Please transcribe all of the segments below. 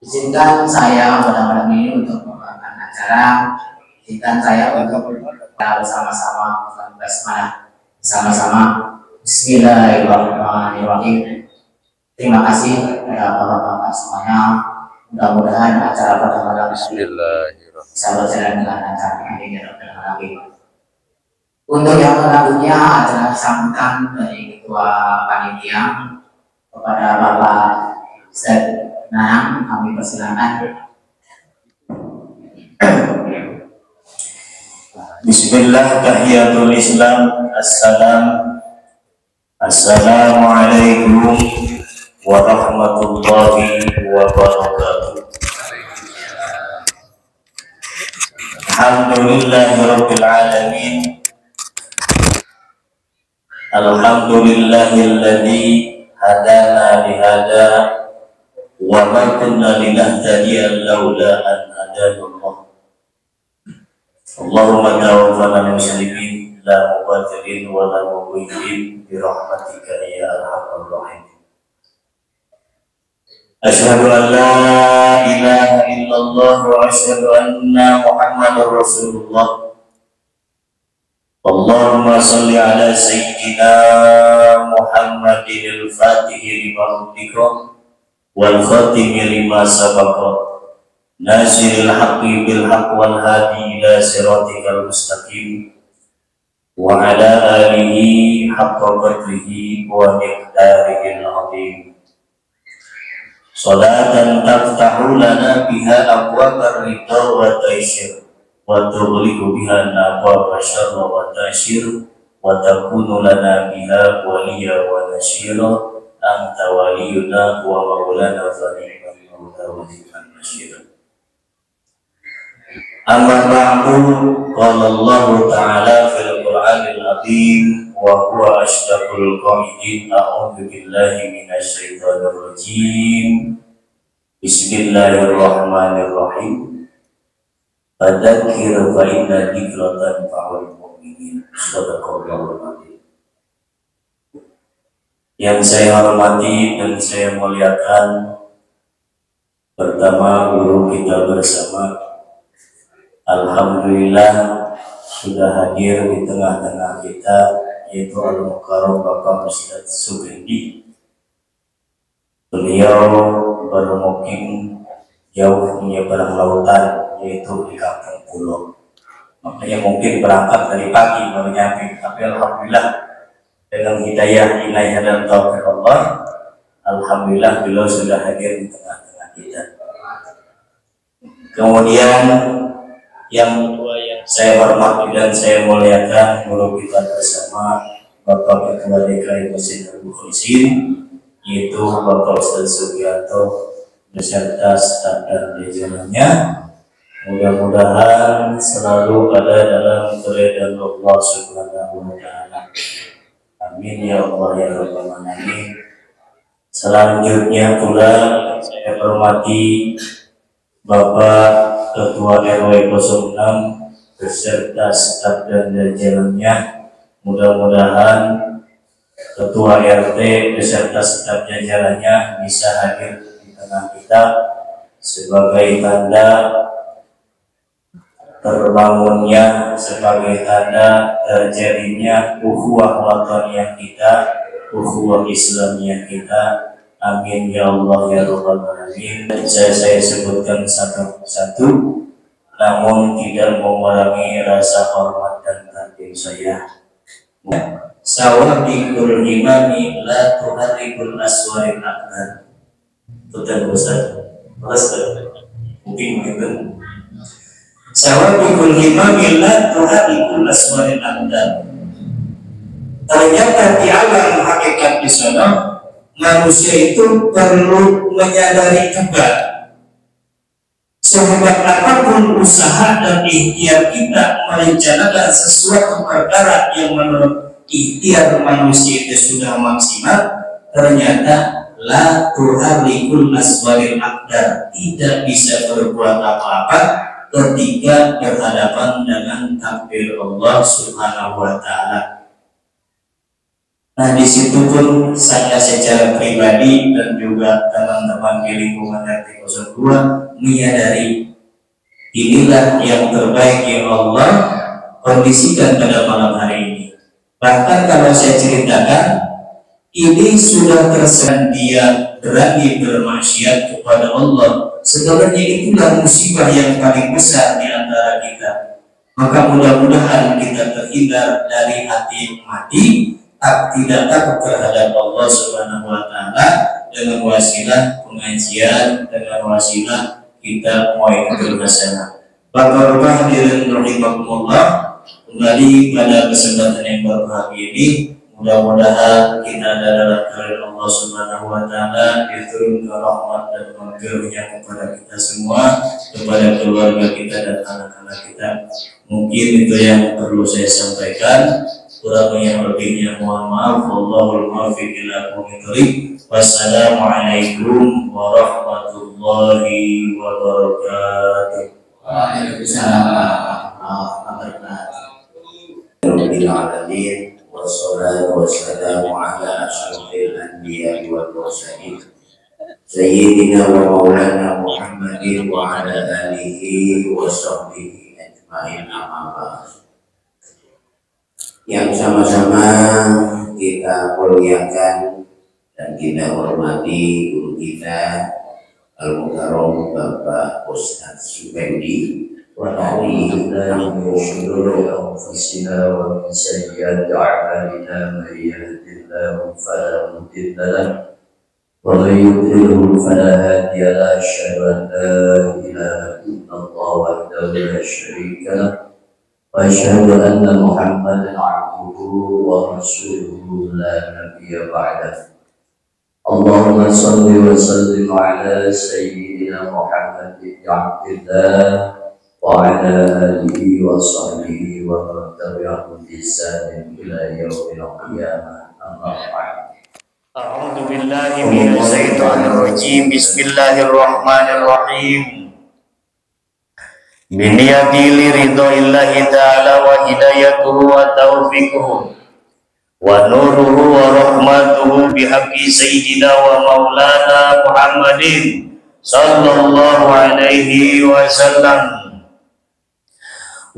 Izinkan saya pada malam ini untuk membawakan acara. Izinkan saya untuk bersama-sama basmalah bersama-sama. Bismillahirrahmanirrahim. Terima kasih kepada bapak-bapak semuanya. Mudah-mudahan acara pada malam ini bisa berjalan dengan lancar. Amin ya rabbal alamin. Untuk yang selanjutnya adalah sambutan dari ketua panitia kepada Bapak Ustaz Nah, kami persilakan. Bismillah, tahiyatul Islam. Assalamualaikum warahmatullahi wabarakatuh. Alhamdulillahirabbil alamin. Alhamdulillahilladzi hadana lihada wa ma kunna linahtadiya laula an hadana Allah. Allahumma tawaffana muslimin la mubadirin wa la mubidin bi rahmatika ya arhamar rahimin. Asyhadu an la ilaha illallah wa asyhadu anna Muhammadar Rasulullah. Allahumma salli ala sayyidina Muhammadin al-Fatih lima ughliqa wal khatimi lima sabaqa nasiril haqqi bil haqq wal hadi ila siratikal mustaqim wa ala alihi haqqa qadrihi wa miqdarihil azim. Salatan taftahu lana biha abwabar ridha wa taysir wa tughliqu biha abwaba syarra wa tasyir wa takunu lana biha waliya wa nasyira. Anta waliyuna wa maulana fa ni'mal maula wa ni'mal nasir. Amma ba'du, qala Allah ta'ala fil Qur'anil azim wa huwa ashdaqul qailin. A'udzu billahi minasy syaithanir rajim. Bismillahirrahmanirrahim. Fadzakir fa inna dzikra tanfa'ul mu'minin. Shadaqallahul azim. Yang saya hormati dan saya muliakan, pertama guru kita bersama, alhamdulillah sudah hadir di tengah-tengah kita, yaitu Al-Mukarram Bapak Ustaz Sugandi. Beliau bermukim jauh menyeberang lautan, yaitu di Kampung Pulau. Makanya mungkin berangkat dari pagi baru nyampe, tapi alhamdulillah dengan hidayah inayah dan taufik Allah, alhamdulillah beliau sudah hadir di tengah-tengah kita. Kemudian yang kedua yang saya hormati dan saya muliakan, guru kita bersama, Bapak Ketua DKI Masjid Al-Mukhlisin, yaitu Bapak Ustaz Sugiarto beserta staf dan jajarannya. Mudah-mudahan selalu ada dalam keridhaan Allah Subhanahu wa Ta'ala. Amin ya Allah ya Rabbal alamin. Selanjutnya pula saya hormati Bapak Ketua RW 06 beserta staf dan jajarannya. Mudah-mudahan Ketua RT beserta staf jajarannya bisa hadir di tengah kita sebagai tanda terbangunnya, sebagai tanda terjadinya ukhuwah wataniyah kita, ukhuwah Islamiyah kita. Amin ya Allah ya Rabbal alamin. Saya sebutkan satu-satu, namun tidak mengurangi rasa hormat dan takdim saya. Sawabiqul imami la tuharrikul aswaril akbar. Betul Ustaz. Mungkin begitu. Sawabiqul imami la tuharrikul aswaril akbar. Ternyata di alam hakikat di sana manusia itu perlu menyadari juga, sehebat apapun usaha dan ikhtiar kita merencanakan sesuatu perkara yang menurut ikhtiar manusia itu sudah maksimal, ternyata la tuharrikul aswaril akbar, tidak bisa berbuat apa-apa ketika berhadapan dengan takdir Allah Subhanahu wa Ta'ala. Nah, di situ pun saya secara pribadi dan juga teman-teman di lingkungan RT 02 menyadari inilah yang terbaik yang Allah kondisikan pada malam hari ini. Bahkan kalau saya ceritakan, ini sudah tersedia dia berani bermaksiat kepada Allah. Sebenarnya itulah musibah yang paling besar di antara kita. Maka mudah-mudahan kita terhindar dari hati yang mati, tidak takut terhadap Allah Subhanahu wa Ta'ala, dengan wasilah pengajian, dengan wasilah kita muayyidul hasanah. Bapak-bapak hadirin rahimakumullah, kembali pada kesempatan yang berbahagia ini, mudah-mudahan kita ada dalam kerajaan Allah Subhanahu wa Ta'ala, diturunkan rahmat dan maghfirahnya kepada kita semua, kepada keluarga kita dan anak-anak kita. Mungkin itu yang perlu saya sampaikan. Kurang yang lebihnya mohon maaf. Wallahul muwaffiq ila aqwamit thoriq. Wassalamualaikum warahmatullahi wabarakatuh. Waalaikumsalam warahmatullahi wabarakatuh. Rabbil alamin wassalatu wassalamu ala asyrafil anbiya'i wal mursalin sayyidina wa maulana Muhammadin wa ala alihi wa sahbihi ajma'in, amma ba'd. Yang sama-sama kita muliakan dan kita hormati guru kita Al-Mukarram Bapak Ustaz Supendi wa na'udzubillahi min syururi anfusina wa min sayyiati a'malina, may yahdihillahu fala mudilla lahu wa may yudlilhu fala hadiya lahu. Asyhadu an la ilaha illallah wahdahu la syarika lahu wa asyhadu anna Muhammadan 'abduhu wa rasuluhu la nabiyya ba'dahu. Allahumma salli wa sallim ala sayyidina Muhammad ibn Abdillah wa ala alihi wa sahbihi wa man tabi'ahum bi ihsan ila yaumil qiyamah. Amma ba'd. A'udzu billahi minasy syaithanir rajim. Bismillahirrahmanirrahim. Biniyati liridhoillahi ta'ala wa hidayatuhu wa taufiquhu wa nuruhu wa rahmatuhu bihaqqi sayyidina wa maulana Muhammadin sallallahu alaihi wasallam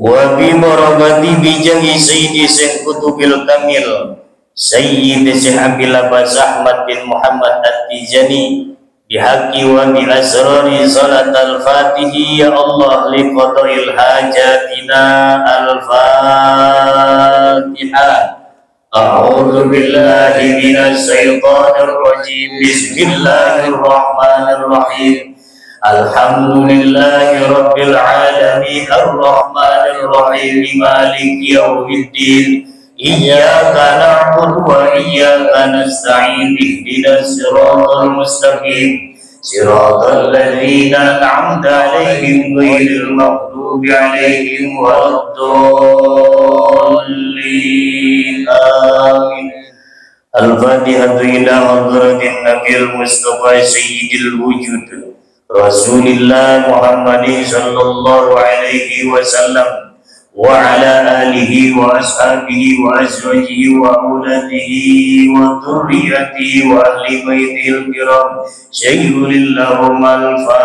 wa bi marabati bi jahi sayyidi Syekh Kutubil Kamil Sayyid Syekh Abil Abbas Ahmad bin Muhammad At-Tijani bihaqi wa bi asrari salat al-fatihi ya Allah li qada'il hajatina al-fatihah. A'udzu billahi minasy syaithanir rajim. Bismillahirrahmanirrahim. Alhamdulillahi rabbil alamin arrahmanir rahim maliki yaumiddin. Iyyaka na'budu wa iyyaka nasta'in ihdinas siratal mustaqim siratal ladzina an'amta 'alaihim ghairil maghdubi 'alaihim waladdallin. Amin. Al-Fatihatu ila hadratin Nabil Mustafa Sayyidil Wujud Rasulillah Muhammadin sallallahu alaihi wasallam wa ala alihi wa ashabihi wa azwajihi wa auladihi wa dhurriyyatihi wa ahli baitil kiram sayyidillahum al-Fatihah.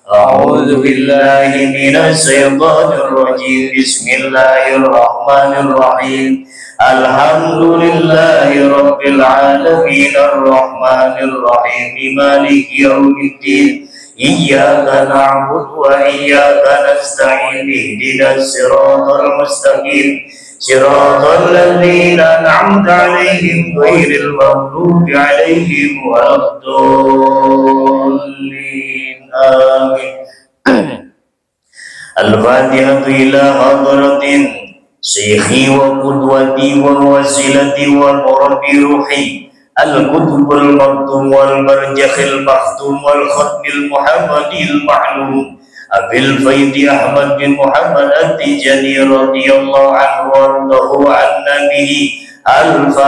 A'udzu billahi minasy syaithanir rajim. Bismillahirrahmanirrahim. Alhamdulillahi rabbil alamin arrahmanir rahim maliki yaumiddin. Iyyaka na'budu wa iyyaka nasta'in ihdinas siratal mustaqim siratal ladzina an'amta 'alaihim ghairil maghdubi 'alaihim waladdallin. Amin. Al-Fatihatu ila hadratin Syekhi wa qudwati wa wasilati wa murabbi ruhi Al-Qutbul Maktum wal Barjakhil Maktum wal Khatmil Muhammadil Ma'lum Abil Faidi Ahmad bin Muhammad At-Tijani radhiyallahu anhu wardahu an nabihi. Al-Fatihah.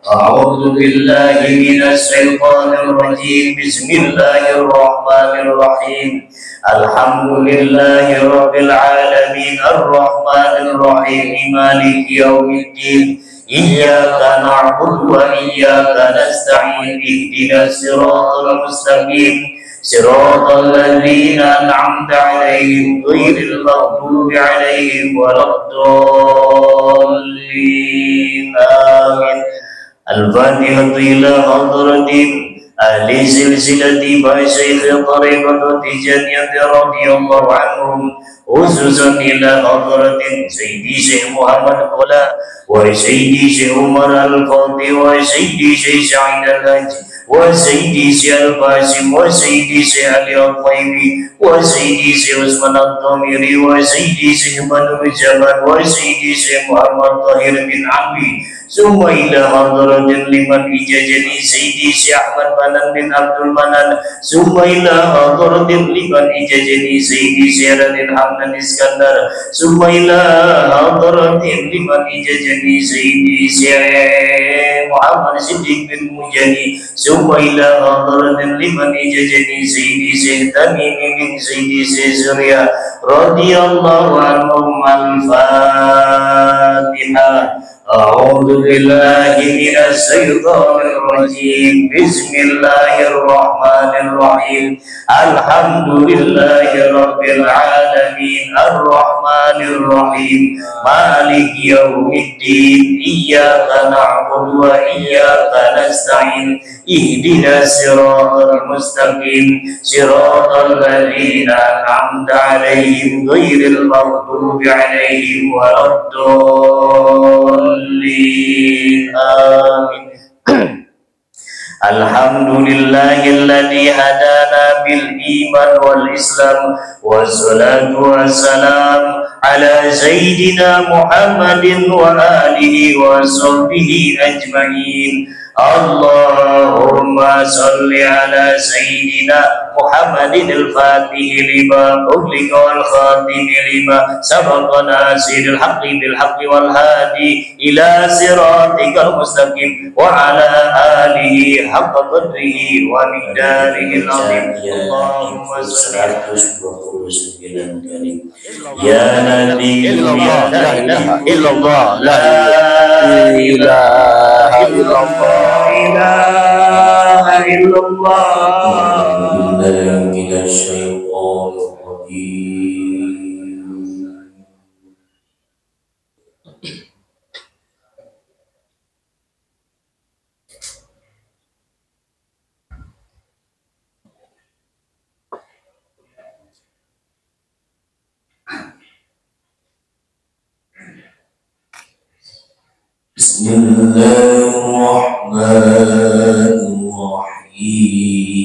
A'udzu أعوذ بالله من الشيطان الرجيم بسم الله الرحمن الرحيم الحمد لله رب العالمين الرحمن الرحيم مالك يوم الدين إياك نعبد وإياك نستعين اهدنا الصراط المستقيم صراط الذين أنعمت عليهم غير المغضوب عليهم ولا الضالين آمين. الفاتحة إلى حضرة أهل سلسلة مشايخ طريقة تجانية رضي الله عنهم خصوصا إلى حضرة سيدي شيخ محمد قلا وسيدي شيخ عمر الفاضي وسيدي شيخ سعيد الحاج وسيدي شيخ القاسم وسيدي شيخ علي الطيبي وسيدي شيخ عثمان الضميري وسيدي شيخ بدر الجبل وسيدي شيخ محمد طاهر بن عمي ثم إلى حضرة لمن إجازني سيدي شيخ أحمد بنان بن عبد المنان ثم إلى حضرة لمن إجازني سيدي شيخ رادين حمدان إسكندر ثم إلى حضرة لمن إجازني سيدي شيخ محمد صديق بن مجاني ثم إلى حضرة لمن إجازني سيدي شيخ تميم بن سيدي شيخ سوريا رضي الله عنهم. الفاتحة. أعوذ بالله من الشيطان الرجيم بسم الله الرحمن الرحيم الحمد لله رب العالمين الرحمن الرحيم مالك يوم الدين إياك نعبد وإياك نستعين اهدنا الصراط المستقيم صراط الذين أنعمت عليهم غير المغضوب عليهم ولا الضالين آمين. الحمد لله الذي هدانا بالإيمان والإسلام والصلاة والسلام على سيدنا محمد وآله وصحبه أجمعين. اللهم صل على سيدنا محمد الفاتح لما أغلق والخاتم لما سبق ناصر الحق بالحق والهادي إلى صراطك المستقيم وعلى آله حق قدره ومقداره العظيم. اللهم صل على يا نبي لا إله إلا الله لا إله إلا الله إله إلا الله من الشيطان الرجيم. بسم الله الرحمن الرحيم.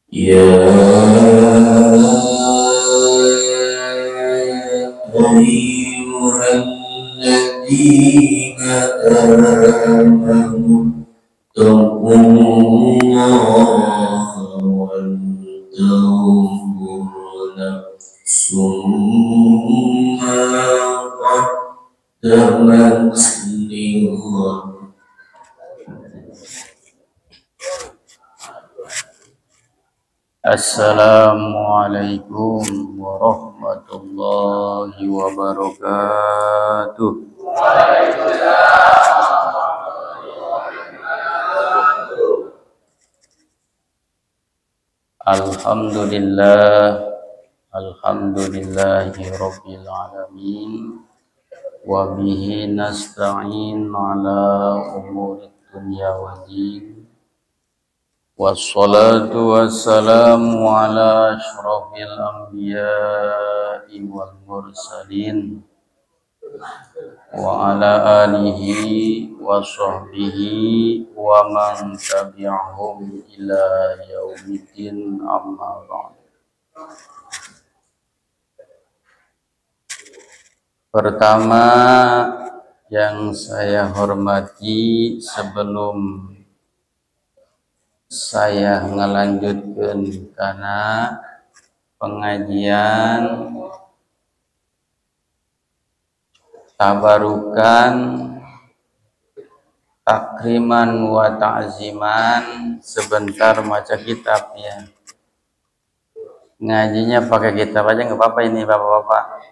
يا أيها الذين آمنوا اتقوا الله ولتنظر نفس ما قدمت لغد. Assalamualaikum warahmatullahi wabarakatuh. Alhamdulillahi rabbil alamin wa bihi nasta'in ala umuri dunya waddin. Wassalatu wassalamu ala asyrafil anbiya'i wal mursalin wa ala alihi wa sahbihi wa man tabi'ahum ila yaumiddin, amma ba'd. Pertama yang saya hormati, sebelum saya ngelanjutkan karena pengajian tabarukan, takriman wa ta'ziman. Sebentar baca kitab ya. Ngajinya pakai kitab aja nggak apa-apa ini bapak-bapak.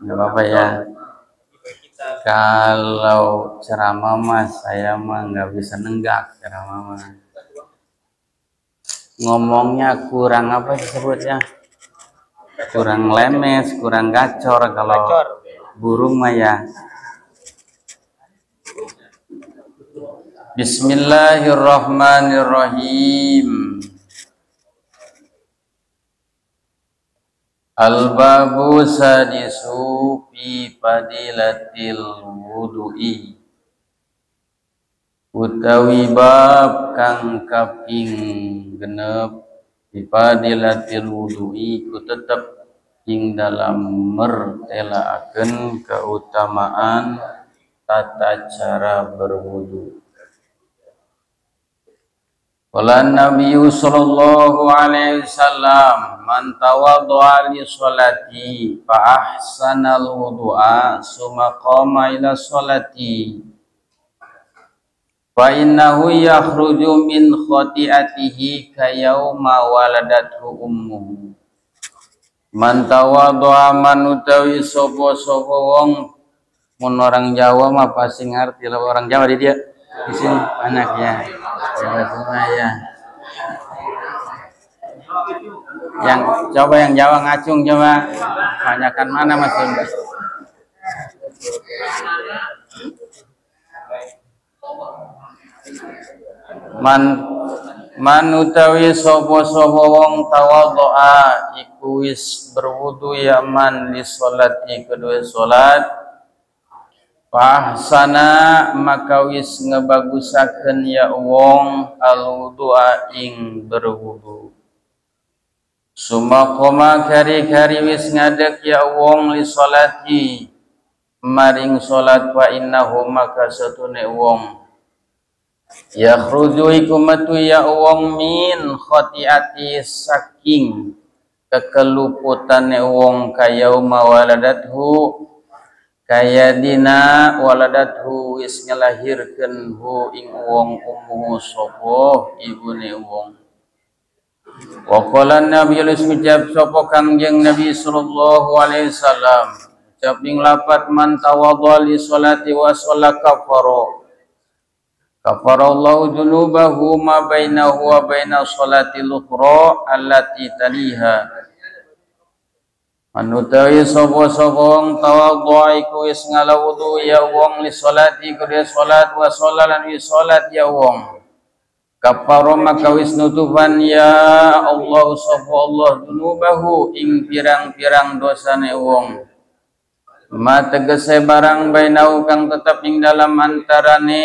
Nggak apa-apa ya. Kalau ceramah mas saya mah nggak bisa nenggak ceramah mah. Ngomongnya kurang apa disebutnya? Kurang lemes, kurang gacor kalau burung mah ya. Bismillahirrahmanirrahim. Al-babu sadisu fi fadilatil wudu'i. Utawi bab kang kaping genep fi fadilatil wudu'i ku tetep ing dalam mertelaakeun keutamaan tata cara berwudu. Qala Nabi sallallahu alaihi wasallam, man tawaddaa li sholati fa ahsanal wudu'a summa qama ila sholati fa innahu yakhruju min khati'atihi kayauma waladathu ummuhu. Man tawaddaa man utawi sapa wong, mun orang Jawa mah pasti ngerti lah, orang Jawa di dia di sini banyak ya. Jawa semua ya. Yang coba yang Jawa ngacung coba. Banyakan mana Mas? Man utawi sapa wong tawaddoa iku wis berwudu ya man li sholati kedua salat. Fahsana maka wis ngebagusakeun ya wong al-wudu'a ing berwudu. Sumakoma kari-kari wis ngadeg ya wong li sholati maring salat fa innahu maka satune wong yakhruju iku metu ya wong min khati'ati saking kekeluputane wong kayauma waladathu kaya dina waladathu wis ngelahirkeun hu ing wong ummuhu sapa ibune wong. Wa qala Nabi ucap sapa Kangjeng Nabi sallallahu alaihi wasallam ucap ing lapat man tawadha li sholati wa shalla kafarallahu junubahu ma bainahu wa baina sholatil ukhra allati taliha. Manutawi sapa wong tawadhu iku wis ngalawudu ya wong li sholati kedua salat wa sholalan wi salat ya wong. Kafaro maka wis nutupan ya Allah sapa Allah dunubahu ing pirang-pirang dosane wong. Ma tegese barang bainau kang tetep ing dalam antarane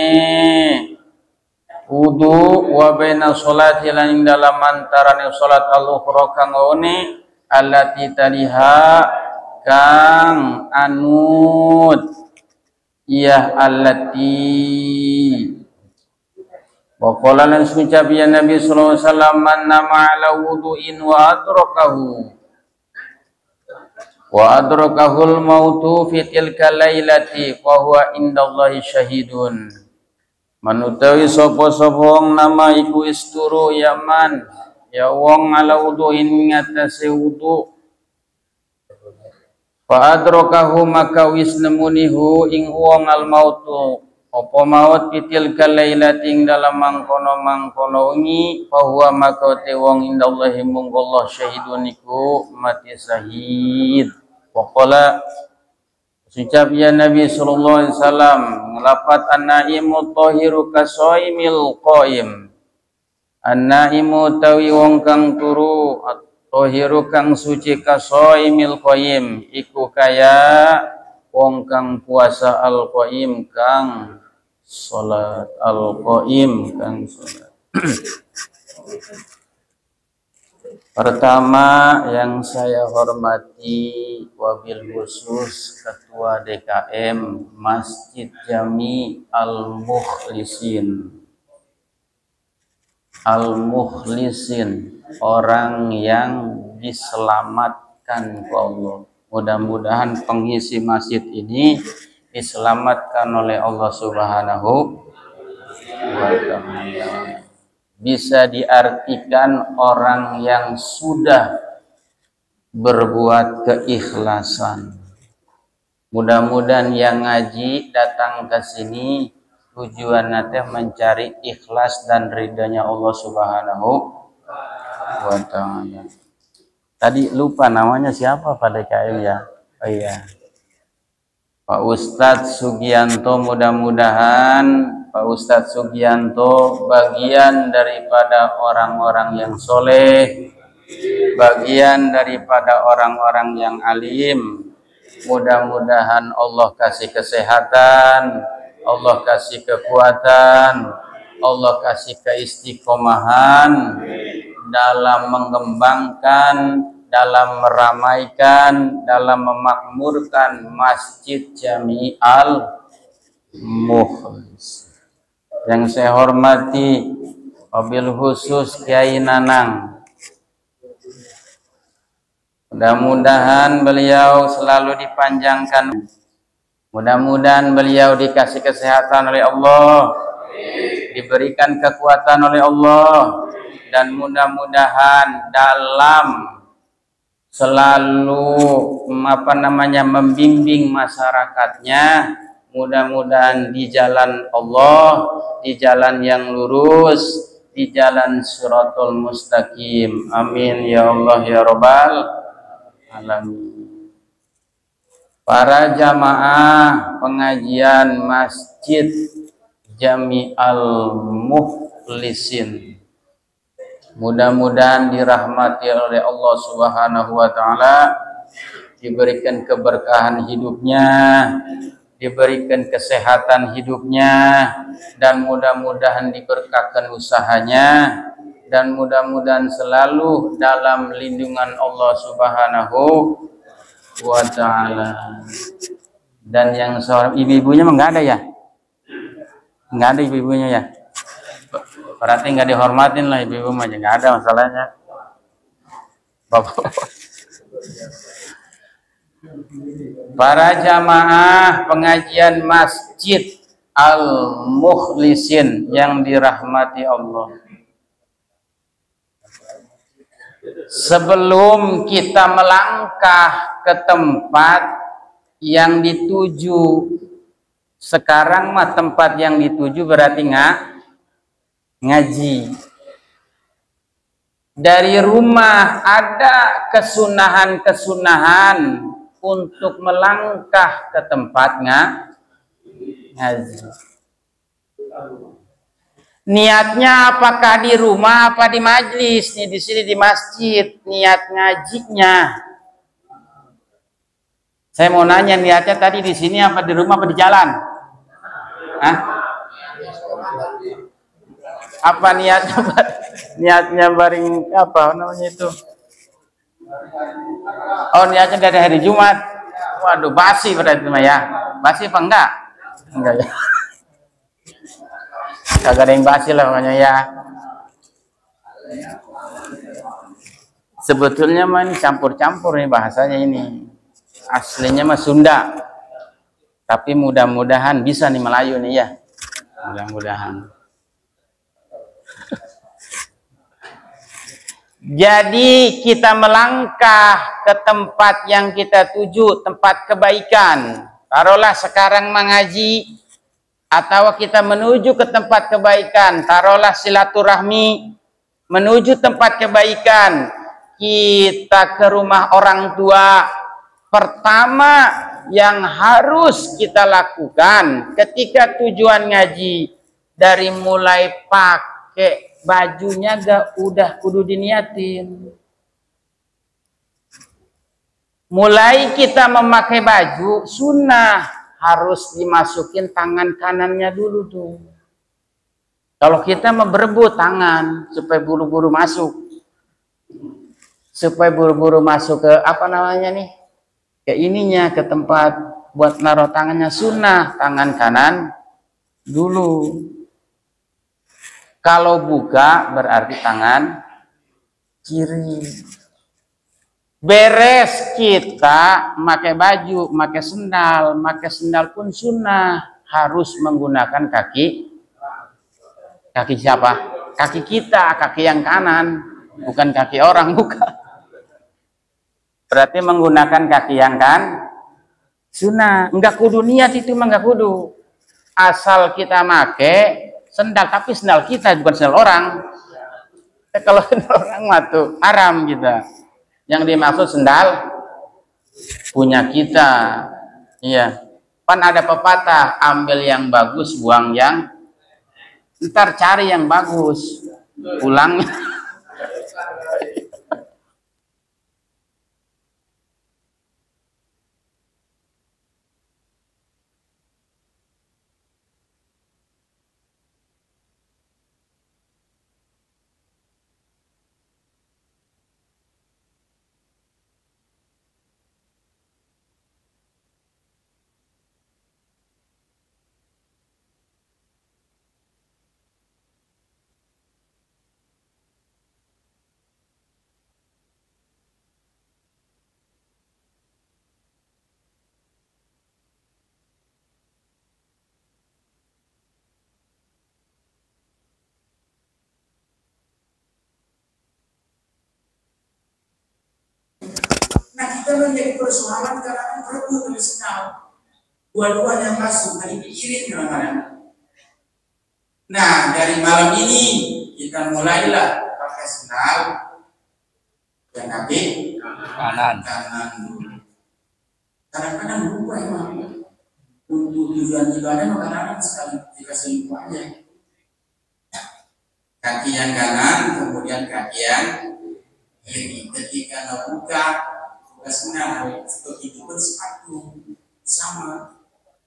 wudu wa baina sholati lan ing dalam antarane salat al-ukhra kang one allati taliha kang anut ya allati wa qala lan sucap ya Nabi sallallahu alaihi wasallam man nama ala wudu'in wa adrakahul mautu fi tilka lailati fa huwa indallahi syahidun. Manutawi sapa wong nama iku isturu yaman ya wong ala wudu'in ngatasi wudu fa adrakahu maka wis nemunihu ing wong al mautu apa maut pitil kalailati ing dalam mangkono wengi fa huwa maka te wong indallahi munggallah syahidun iku mati syahid. Wa qala ucap ya Nabi sallallahu alaihi wasallam ngelapat an-naimu tahiru kasaimil qaim. An-naimu tawi wong kang turu tahiru kang suci kasaimil qaim iku kaya wong kang puasa al-qaim kang salat al-qaim kang salat. Pertama yang saya hormati wabil khusus Ketua DKM Masjid Jami Al-Mukhlisin orang yang diselamatkan oleh Allah. Mudah-mudahan pengisi masjid ini diselamatkan oleh Allah Subhanahu wa ta'ala. Bisa diartikan orang yang sudah berbuat keikhlasan. Mudah-mudahan yang ngaji datang ke sini tujuan nanti mencari ikhlas dan ridhanya Allah Subhanahu wa ta'ala. Tadi lupa namanya siapa pada KM ya? Oh iya, Pak Ustadz Sugianto. Mudah-mudahan Pak Ustadz Sugianto bagian daripada orang-orang yang soleh, bagian daripada orang-orang yang alim. Mudah-mudahan Allah kasih kesehatan, Allah kasih kekuatan, Allah kasih keistiqomahan dalam mengembangkan, dalam meramaikan, dalam memakmurkan Masjid Jami Al-Mukhlis. Yang saya hormati wabil khusus Kiai Nanang. Mudah-mudahan beliau selalu dipanjangkan. Mudah-mudahan beliau dikasih kesehatan oleh Allah, diberikan kekuatan oleh Allah, dan mudah-mudahan dalam selalu membimbing masyarakatnya, mudah-mudahan di jalan Allah, di jalan yang lurus, di jalan Shirathul Mustaqim. Amin ya Allah ya Rabbal alamin. Para jamaah pengajian Masjid Jami Al-Mukhlisin, mudah-mudahan dirahmati oleh Allah Subhanahu wa ta'ala, diberikan keberkahan hidupnya, diberikan kesehatan hidupnya, dan mudah-mudahan diberkahkan usahanya, dan mudah-mudahan selalu dalam lindungan Allah Subhanahu wa ta'ala. Dan yang seorang ibu-ibunya enggak ada ya? Enggak ada ibu-ibunya ya? Berarti enggak dihormatin lah ibu-ibu mah, enggak ada masalahnya. Bapak. Para jamaah pengajian Masjid Al-Mukhlisin yang dirahmati Allah. Sebelum kita melangkah ke tempat yang dituju, sekarang mah tempat yang dituju berarti ngaji. Dari rumah ada kesunahan-kesunahan untuk melangkah ke tempat ngaji. Niatnya apakah di rumah apa di majlis? Nih di sini di masjid, niat ngajinya. Saya mau nanya niatnya tadi di sini apa di rumah apa di jalan? Hah? Apa niatnya? Niatnya baring apa namanya itu? Oh, niatnya dari hari Jumat. Waduh, basi berarti mah ya. Basi apa enggak? Enggak ya. Kagak ada yang basi lah pokoknya ya. Sebetulnya mah campur-campur nih bahasanya ini. Aslinya mah Sunda. Tapi mudah-mudahan bisa nih Melayu nih ya. Mudah-mudahan. Jadi kita melangkah ke tempat yang kita tuju, tempat kebaikan. Taruhlah sekarang mengaji, atau kita menuju ke tempat kebaikan, taruhlah silaturahmi, menuju tempat kebaikan, kita ke rumah orang tua. Pertama yang harus kita lakukan ketika tujuan ngaji, dari mulai pakai bajunya udah kudu diniatin. Mulai kita memakai baju sunnah, harus dimasukin tangan kanannya dulu tuh. Kalau kita mau berebut tangan supaya buru-buru masuk. Supaya buru-buru masuk ke apa namanya nih? Ke ininya, ke tempat buat naruh tangannya sunnah, tangan kanan dulu. Kalau buka berarti tangan Ciri. Beres kita pakai baju, pakai sendal pun sunnah, harus menggunakan kaki siapa? Kaki kita, kaki yang kanan, bukan kaki orang, bukan. Berarti menggunakan kaki yang kan sunnah. Enggak kudu niat itu mah, enggak kudu. Asal kita make sendal, tapi sendal kita bukan sendal orang. Kalau sendal orang mah tuh haram kita. Yang dimaksud sendal punya kita. Iya. Kan ada pepatah, ambil yang bagus, buang yang, ntar cari yang bagus, pulang. Nah kita menjadi persoalan karena berebut dengan sendal. Dua-duanya masuk dari pikirin kadang-kadang. Nah dari malam ini kita mulailah pakai sendal yang kaki kanan dulu. Kadang-kadang lupa emang untuk tujuan ibadah kadang-kadang sekali dikasih lupa aja. Kaki yang kanan kemudian kaki yang kiri. Ketika membuka senang, begitu pun sepatu sama,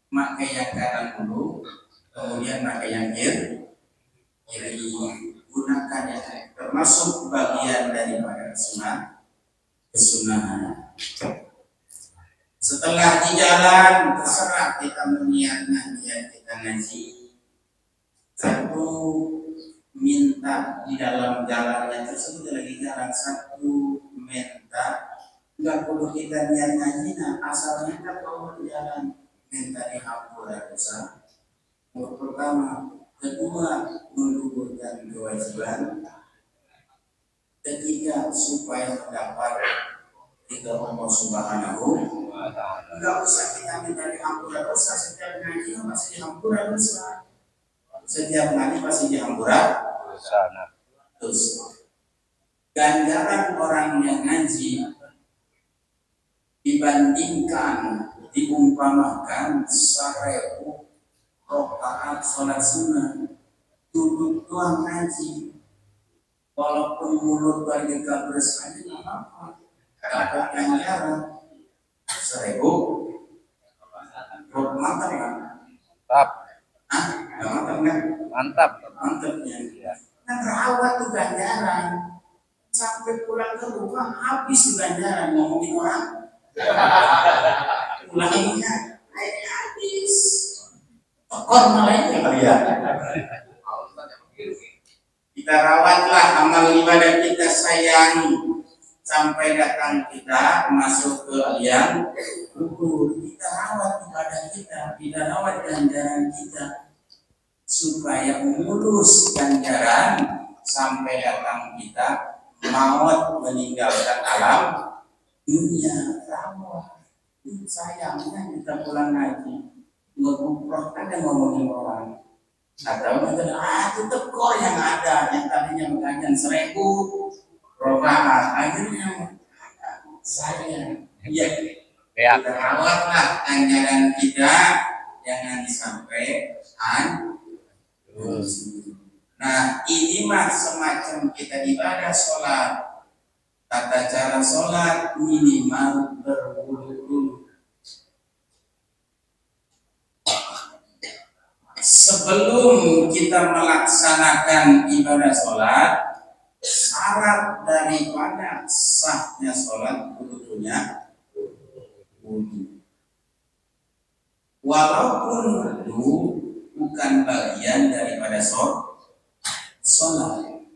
pakai yang kanan dulu, kemudian pakai yang kiri, gunakan yang termasuk bagian daripada sunnah, kesunahan. Setelah di jalan, terserah kita meniatkan niat kita ngaji. Satu minta di dalam jalannya tersebut lagi jalan, satu minta. Enggak perlu kita niat ngaji, nah asalnya kan kalau berjalan minta dihampura dosa. Yang pertama, kedua menggugurkan kewajiban, ketiga supaya mendapat ridho Allah Subhanahu wa Ta'ala. Enggak usah kita minta dihampura dosa, setiap ngaji pasti dihampura dosa. Setiap ngaji pasti dihampura dosa. Ganjaran orang yang ngaji dibandingkan diumpamakan 1000 rakaat sholat sunnah, duduk doang ngaji, walaupun mulut bagi kabres aja nggak apa-apa, dapat ganjaran 1000 mantap kan? Mantap ya. Nah terawat tuh ganjaran, sampai pulang ke rumah habis ganjaran ngomongin orang. Ulanginya habis tekor malaikat ya. Kita rawatlah amal ibadah kita, sayangi sampai datang kita masuk ke liang kubur. Kita rawat ibadah kita, kita rawat ganjaran kita supaya mulus ganjaran sampai datang kita maut meninggalkan alam dunia. Rawat sayangnya kita pulang ngaji ngegubrok ada ngomongin orang atau itu tekor yang ada yang tadinya mengajian 1000 rakaat akhirnya saya kita rawatlah ganjaran kita, jangan disampaikan. Nah ini mah semacam kita ibadah sholat, tata cara sholat minimal berwudu. Sebelum kita melaksanakan ibadah sholat, syarat daripada sahnya sholat wudunya wudu. Walaupun wudu bukan bagian daripada sholat,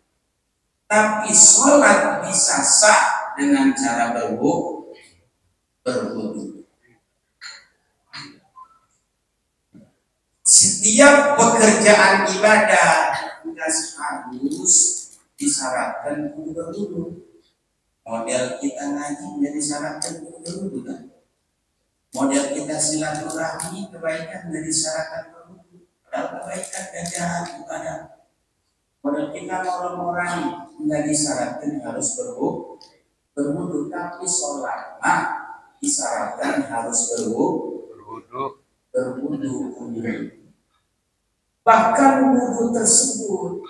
Tapi sholat bisa sah dengan cara berwudu. Setiap pekerjaan ibadah harus disyaratkan berwudu. Model kita ngaji menjadi syaratkan berwudu kan? Model kita silaturahmi kebaikan menjadi syaratkan berwudu. Kebaikan dan jahat kepada model kita orang-orang menjadi syaratkan harus berwudu, tapi sholat disyaratkan harus berwudu. Bahkan wudu tersebut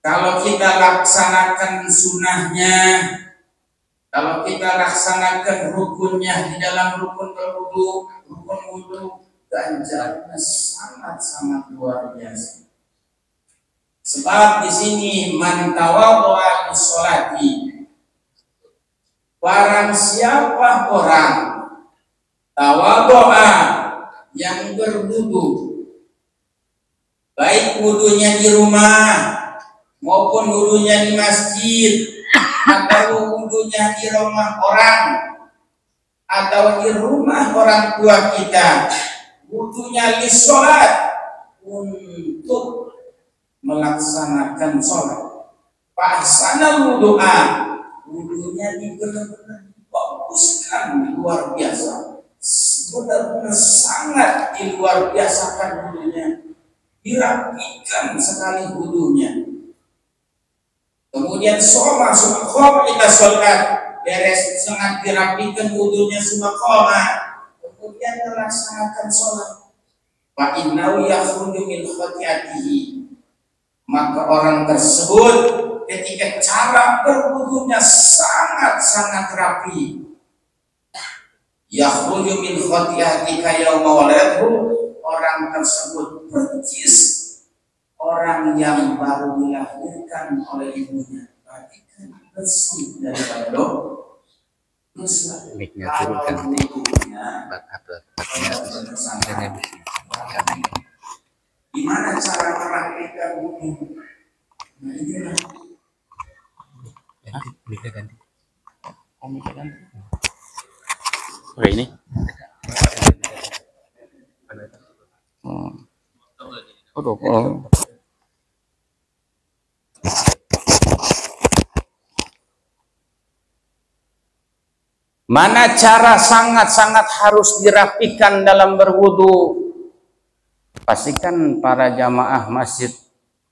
kalau kita laksanakan sunnahnya, kalau kita laksanakan rukunnya di dalam rukun wudu, ganjarannya sangat luar biasa. Sebab di sini man tawaddu'a lis-sholati, barang siapa orang tawaddu'a yang berwudu, baik wudunya di rumah maupun wudunya di masjid, atau wudunya di rumah orang, atau di rumah orang tua kita, wudunya lis-sholat, untuk melaksanakan sholat. Fahsana wudu'a, wudunya benar-benar dibaguskan luar biasa, benar-benar sangat luar biasakan wudunya, dirapikan sekali wudunya. Kemudian kita sholat beres, sangat dirapikan wudunya semua kemudian melaksanakan sholat. Fa innahu yakhruju min khati'atihi, maka orang tersebut ketika cara berwudunya sangat rapi, yakhruju min khati'atika yauma waladhu, orang tersebut percis orang yang baru dilahirkan oleh ibunya, berarti kan bersih daripada dosa. Kalau ibunya gimana cara merapikan wudu? Nah, inilah. Ganti. Oke, ini. Mana cara sangat harus dirapikan dalam berwudu? Pastikan para jamaah Masjid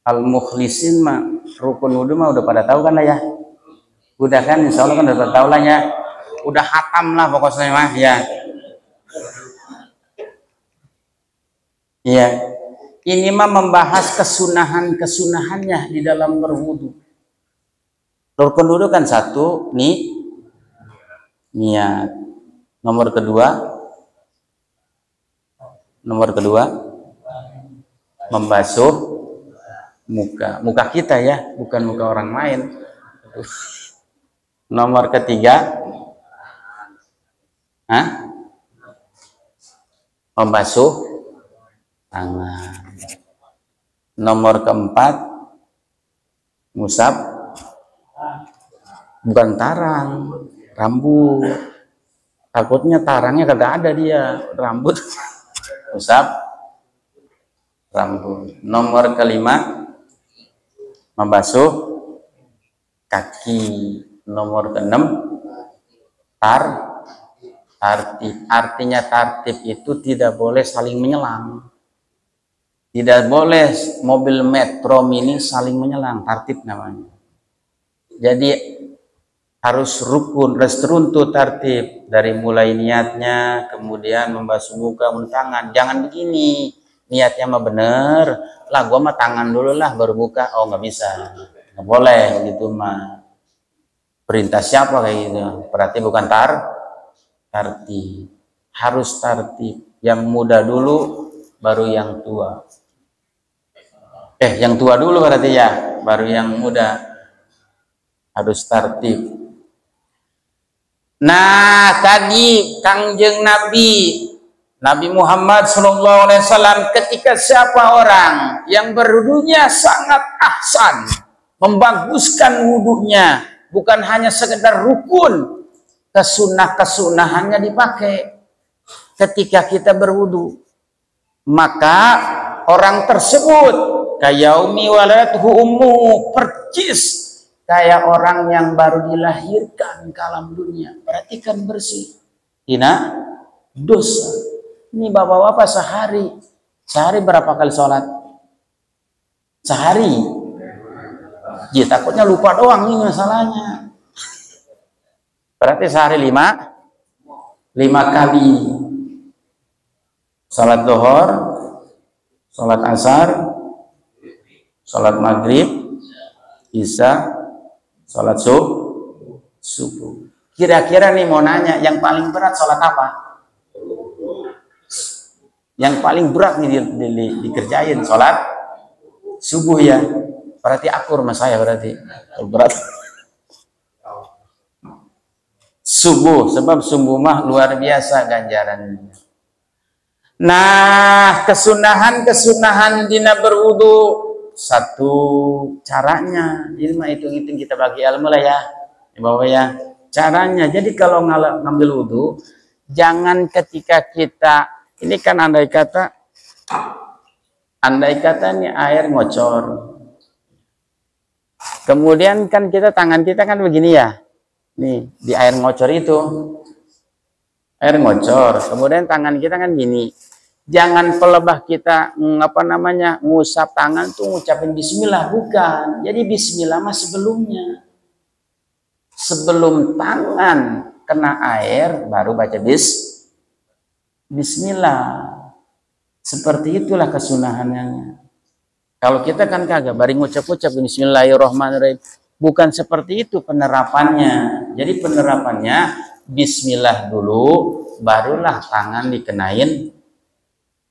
Al-Mukhlisin rukun wudu udah pada tahu kan lah ya. Udah kan, insya Allah kan udah pada tahu lah ya. Udah hatam lah pokoknya ya. Iya. Ini membahas kesunahannya di dalam berwudu. Rukun wudu kan satu, niat. Nomor kedua membasuh muka kita ya, bukan muka orang lain. Nomor ketiga membasuh tangan. Nomor keempat ngusap bukan tarang, rambut. Takutnya tarangnya kagak ada dia, rambut. Usap rambut. Nomor kelima membasuh kaki. Nomor keenam tartib. Artinya tartib itu tidak boleh saling menyelang. Tidak boleh mobil metro mini saling menyelang, tartib namanya. Jadi harus rukun, restruntu tartib, dari mulai niatnya, kemudian membasuh muka, tangan. Jangan begini, niatnya mah bener, lah gua mah tangan dulu lah baru buka. Oh nggak bisa, nggak boleh gitu mah. Perintah siapa kayak gitu? Berarti bukan tartib. Harus tartib. Yang muda dulu, baru yang tua. Yang tua dulu berarti ya, baru yang muda. Harus tartib. Nah, tadi Kangjeng Nabi Muhammad SAW, ketika siapa orang yang berwudunya sangat ahsan, membaguskan wudunya, bukan hanya sekedar rukun, kesunahannya dipakai ketika kita berwudu. Maka orang tersebut kayaumi waladatuhu ummu, percis kayak orang yang baru dilahirkan ke alam dunia. Perhatikan, bersih, tidak dosa. Ini bapak-bapak sehari berapa kali sholat? Sehari. Ya, takutnya lupa doang nih masalahnya. Berarti sehari 5 kali. Sholat zuhur, sholat asar, sholat maghrib, isya, sholat subuh. Kira-kira nih mau nanya, yang paling berat sholat apa? Yang paling berat nih dikerjain sholat subuh ya. Berarti akur sama saya berarti. Berat. Subuh, sebab subuh mah luar biasa ganjarannya. Nah, kesunahan dina berwudu, satu caranya, ini mah hitung-hitung kita bagi ilmu lah ya, bahwa ya caranya. Jadi kalau ngambil wudu, jangan ketika kita, ini kan andai kata ini air ngocor. Kemudian kan tangan kita kan begini ya. Nih, di air ngocor itu. Air ngocor. Kemudian tangan kita kan gini. Jangan pelebah kita ngusap tangan tuh ngucapin bismillah, bukan. Jadi bismillah mah sebelumnya. Sebelum tangan kena air baru baca bismillah. Seperti itulah kesunahannya. Kalau kita kan kagak, bari ngucap-ngucap bismillahirrahmanirrahim. Bukan seperti itu penerapannya. Jadi penerapannya bismillah dulu, barulah tangan dikenain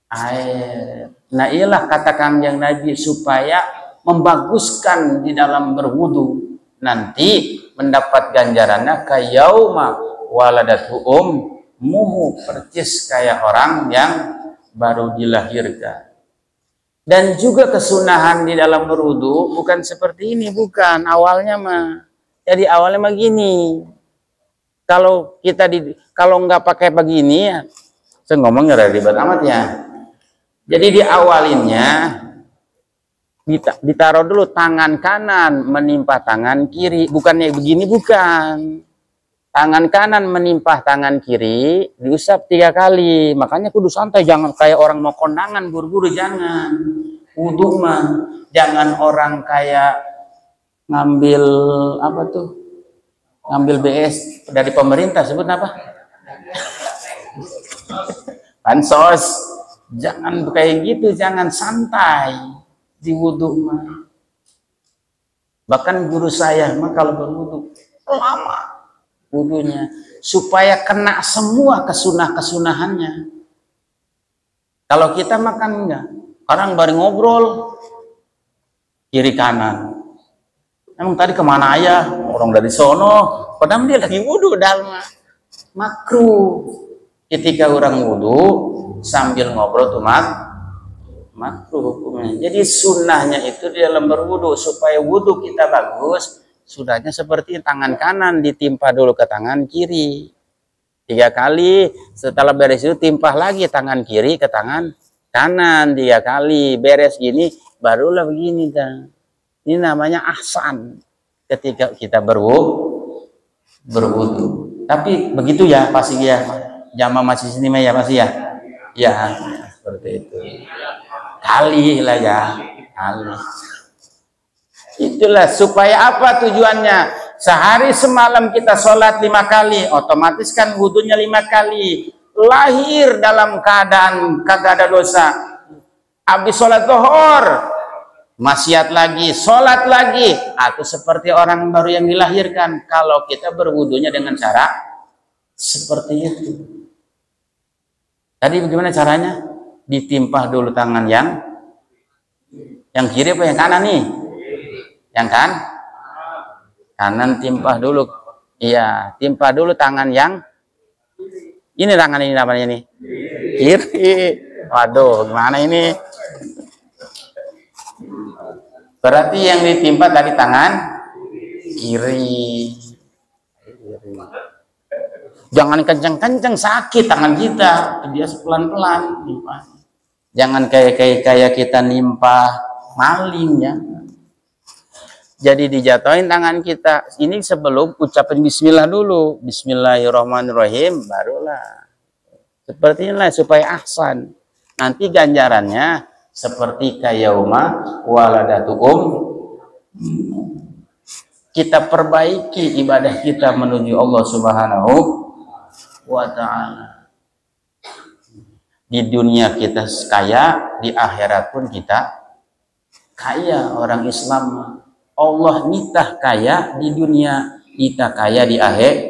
air. Nah, ialah kata Kangjeng Nabi supaya membaguskan di dalam berwudu. Nanti mendapat ganjarannya kayauma waladatu ummuhu, percis kayak orang yang baru dilahirkan. Dan juga kesunahan di dalam berwudu bukan seperti ini, bukan awalnya mah. Jadi awalnya mah gini. Kalau kita kalau nggak pakai begini ya, saya ngomongnya ribet amat ya. Jadi diawalinnya ditaruh dulu tangan kanan menimpa tangan kiri, bukannya begini, bukan. Tangan kanan menimpa tangan kiri, diusap 3 kali. Makanya kudu santai, jangan kayak orang mau kondangan buru-buru, jangan. Wudu mah jangan orang kayak ngambil ngambil BS dari pemerintah, sebut apa? Bansos. Jangan kayak gitu, jangan santai di wudu mah. Bahkan guru saya mah kalau berwudu lama wudunya supaya kena semua kesunahannya. Kalau kita makan enggak, orang baru ngobrol kiri kanan. Emang tadi kemana ya? Orang dari sono, padahal dia lagi wudu dalam makruh. Ketika orang wudu sambil ngobrol tuh makruh hukumnya. Jadi sunnahnya itu di dalam berwudu supaya wudu kita bagus. Sudahnya seperti tangan kanan ditimpa dulu ke tangan kiri 3 kali, setelah beres itu timpah lagi tangan kiri ke tangan kanan 3 kali, beres gini barulah begini dah. Ini namanya ahsan ketika kita berwudu. Tapi begitu ya pasti ya, jamaah masih sini ya pasti ya. Ya seperti itu. Kali lah ya, kali. Itulah supaya apa tujuannya? Sehari semalam kita sholat 5 kali, otomatis kan wudunya 5 kali. Lahir dalam keadaan kagak ada dosa. Habis sholat zuhur, maksiat lagi, sholat lagi. Atau seperti orang baru yang dilahirkan. Kalau kita berwudunya dengan cara seperti itu. Tadi bagaimana caranya? Ditimpah dulu tangan yang kiri apa yang kanan nih? Yang kanan timpah dulu. Iya, timpah dulu tangan yang ini, tangan ini namanya nih. Kiri. Waduh, gimana ini? Berarti yang ditimpa tadi tangan kiri. Jangan kenceng-kenceng, sakit tangan kita. Dia pelan-pelan. Jangan kayak kita nimpa maling ya. Jadi dijatuhin tangan kita. Ini sebelum ucapin bismillah dulu. Bismillahirrahmanirrahim. Barulah. Seperti inilah supaya ahsan. Nanti ganjarannya seperti kayauma waladatuum. Kita perbaiki ibadah kita menuju Allah Subhanahu wa ta'ala. Di dunia kita kaya, di akhirat pun kita kaya. Orang Islam Allah nitah kaya di dunia, kita kaya di akhirat.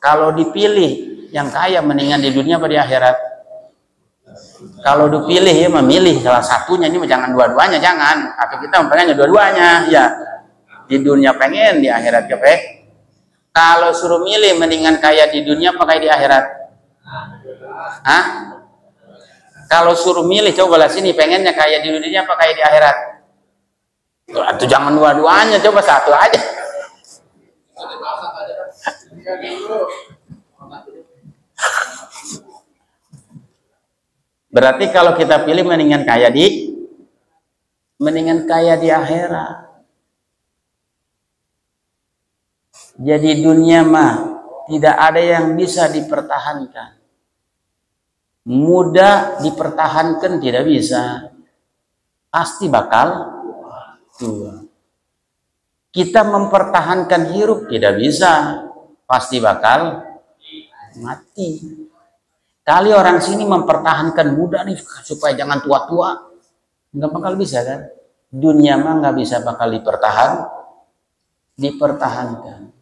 Kalau dipilih yang kaya mendingan di dunia apa di akhirat? Kalau dipilih ya memilih salah satunya, ini jangan dua-duanya, jangan. Atau kita pengennya dua-duanya, ya. Di dunia pengen, di akhirat kepe. Kalau suruh milih mendingan kaya di dunia apa kaya di akhirat? Hah? Kalau suruh milih coba lah sini pengennya kaya di dunia apa kaya di akhirat? Atau jangan dua-duanya, coba satu aja. Berarti kalau kita pilih mendingan kaya di akhirat. Jadi dunia mah tidak ada yang bisa dipertahankan. Mudah dipertahankan tidak bisa. Pasti bakal tua. Kita mempertahankan hidup tidak bisa, pasti bakal mati. Kali orang sini mempertahankan muda nih supaya jangan tua-tua, nggak bakal bisa kan? Dunia mah nggak bisa bakal dipertahankan.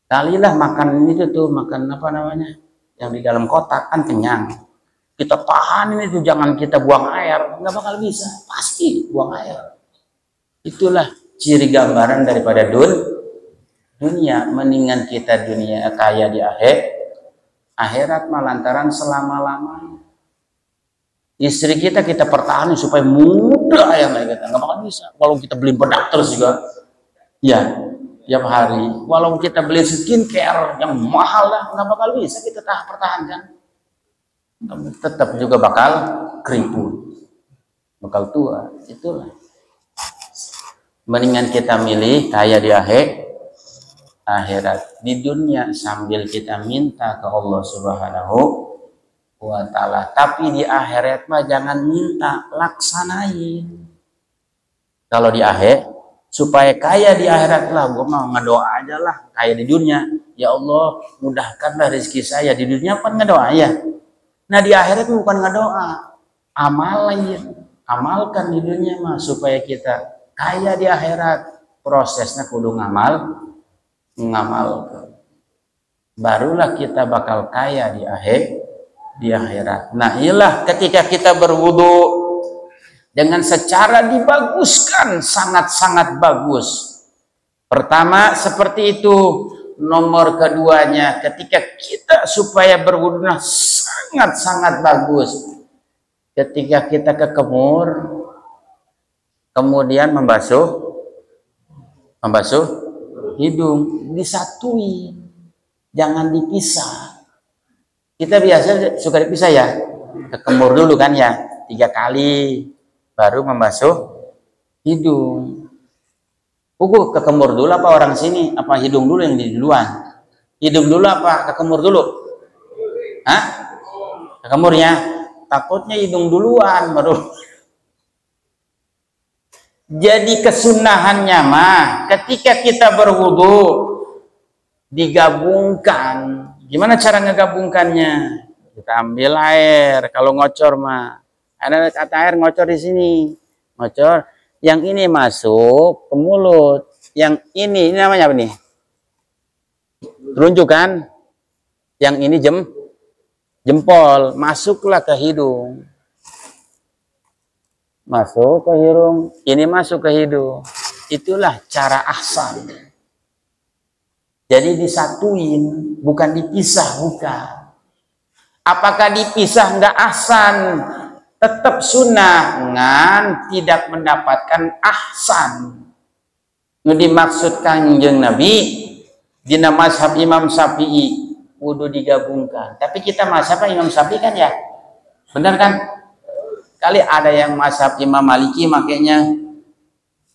Kalilah makan itu tuh, makan apa namanya, yang di dalam kotak kan kenyang. Kita tahan ini tuh, jangan kita buang air, nggak bakal bisa, pasti buang air. Itulah ciri gambaran daripada dunia. Mendingan kita dunia kaya di akhirat malantaran selama-lamanya. Istri kita pertahanin supaya muda ya kita, nggak bakal bisa. Walau kita beli bedak terus juga, ya tiap hari. Walau kita beli skincare yang mahal lah, nggak bakal bisa kita pertahankan. Tetap juga bakal keriput, bakal tua. Itulah. Mendingan kita milih kaya di akhirat. Di dunia sambil kita minta ke Allah Subhanahu wa ta'ala. Tapi di akhirat mah jangan minta, laksanain. Kalau di akhirat, supaya kaya di akhirat lah, gue mau ngedoa aja lah. Kaya di dunia, ya Allah mudahkanlah rezeki saya. Di dunia kan ngedoa ya. Nah di akhirat bukan ngedoa, amalkan di dunia mah supaya kita kaya di akhirat. Prosesnya kudu ngamal, barulah kita bakal kaya di akhirat. Nah iyalah ketika kita berwudu dengan secara dibaguskan, sangat-sangat bagus. Pertama seperti itu. Nomor keduanya ketika kita supaya berwudu sangat-sangat bagus, ketika kita ke kemur kemudian membasuh hidung, disatui, jangan dipisah. Kita biasa suka dipisah ya, ke kemur dulu kan ya, 3 kali baru membasuh hidung. Ke kemur dulu apa orang sini, apa hidung dulu yang di duluan? Hidung dulu apa ke kemur dulu? Hah? Ke kemurnya? Takutnya hidung duluan baru. Jadi kesunahannya mah ketika kita berwudu digabungkan. Gimana cara ngegabungkannya? Kita ambil air. Kalau ngocor mah ada kata air ngocor di sini. Ngocor. Yang ini masuk ke mulut. Yang ini namanya apa nih? Telunjuk kan? Yang ini jempol. Masuklah ke hidung. Masuk ke hidung, ini masuk ke hidung. Itulah cara ahsan. Jadi disatuin, bukan dipisah, bukan. Apakah dipisah nggak ahsan? tetap sunnah ngan tidak mendapatkan ahsan. Nu dimaksud Kanjeng Nabi dina mazhab Imam Syafi'i wudu digabungkan. Tapi kita mazhab Imam Syafi'i kan ya, benar kan? Kali ada yang mazhab Imam Maliki makanya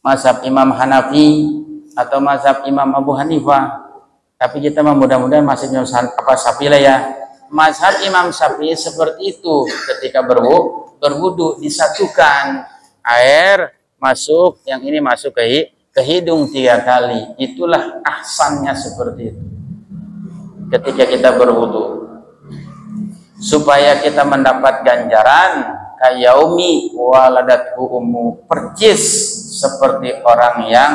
mazhab Imam Hanafi atau mazhab Imam Abu Hanifah. Tapi kita mudah-mudahan mazhab Imam Syafi'i lah ya. Mazhab Imam Syafi'i seperti itu, ketika berwudu disatukan, air masuk, yang ini masuk ke hidung 3 kali. Itulah ahsannya seperti itu. Ketika kita berwudu, supaya kita mendapat ganjaran kayaumi waladathu ummu, percis seperti orang yang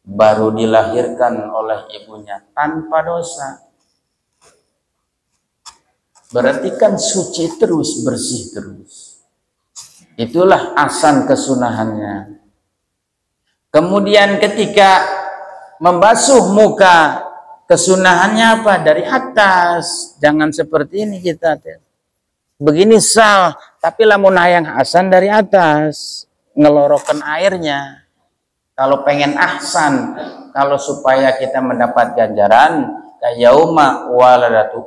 baru dilahirkan oleh ibunya tanpa dosa. Berarti kan suci terus, bersih terus. Itulah ahsan kesunahannya. Kemudian ketika membasuh muka, kesunahannya apa? Dari atas. Jangan seperti ini kita. Begini sah, tapi lamun hayang ahsan dari atas, ngelorokan airnya. Kalau pengen ahsan, kalau supaya kita mendapat ganjaran kayauma waladatu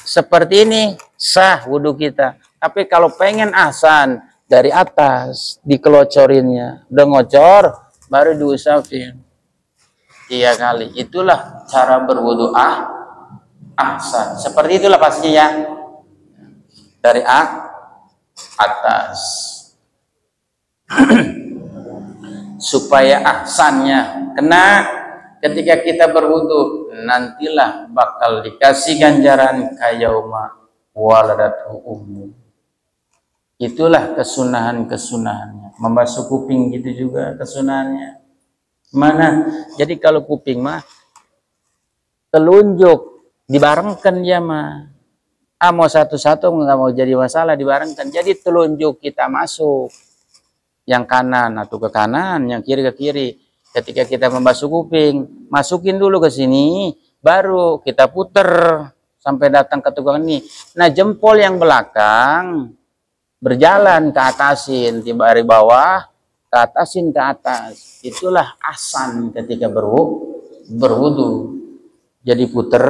seperti ini sah wudu kita. Tapi kalau pengen ahsan dari atas, dikelocorinnya, udah ngocor baru diusapin 3 kali. Itulah cara berwudu ahsan. Seperti itulah pastinya ya. Dari atas. Supaya ahsannya kena ketika kita berwudu, nantilah bakal dikasih ganjaran kayauma waladathu ummu. Itulah kesunahan-kesunahannya. Membasuh kuping gitu juga kesunahannya. Mana? Jadi kalau kuping mah telunjuk dibarengkan dia mah. Mau satu-satu nggak mau jadi masalah, dibarengkan. Jadi telunjuk kita masuk, yang kanan atau ke kanan, yang kiri ke kiri. Ketika kita membasuh kuping, masukin dulu ke sini, baru kita puter sampai datang ke tukang ini. Nah, jempol yang belakang berjalan ke atasin, tiba dari bawah ke atasin ke atas. Itulah ahsan ketika berwudu. Jadi puter,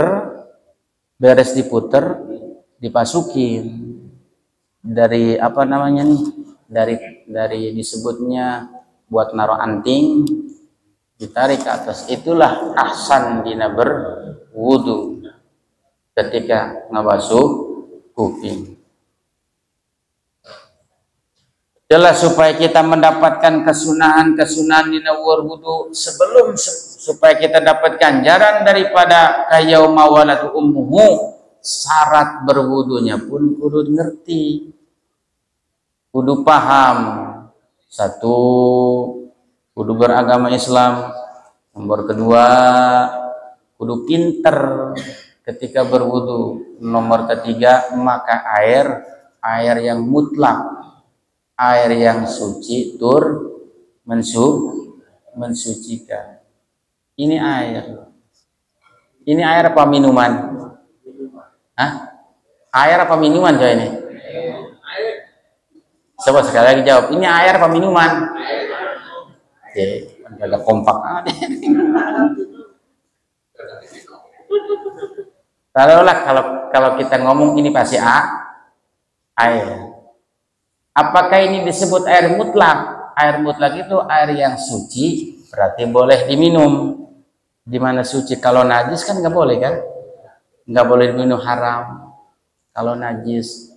beres diputer, dipasukin dari apa namanya nih, dari disebutnya buat naruh anting, ditarik ke atas. Itulah ahsan dina berwudu ketika ngabasuh kuping. Jelas supaya kita mendapatkan kesunahan dina berwudu, sebelum supaya kita dapat ganjaran daripada kayauma waladatu ummuhu, syarat berwudunya pun kudu ngerti, kudu paham. 1, kudu beragama Islam. Nomor 2, kudu pinter ketika berwudu. Nomor 3, maka air yang mutlak, air yang suci tur mensucikan. Ini air apa minuman? Hah? Air apa minuman coba ini? Coba sekali lagi jawab. Ini air apa minuman? Oke, agak kompak aja. Kalau kita ngomong ini pasti air. Apakah ini disebut air mutlak? Air mutlak itu air yang suci, berarti boleh diminum. Di mana suci? Kalau najis kan nggak boleh kan? Nggak boleh diminum, haram kalau najis.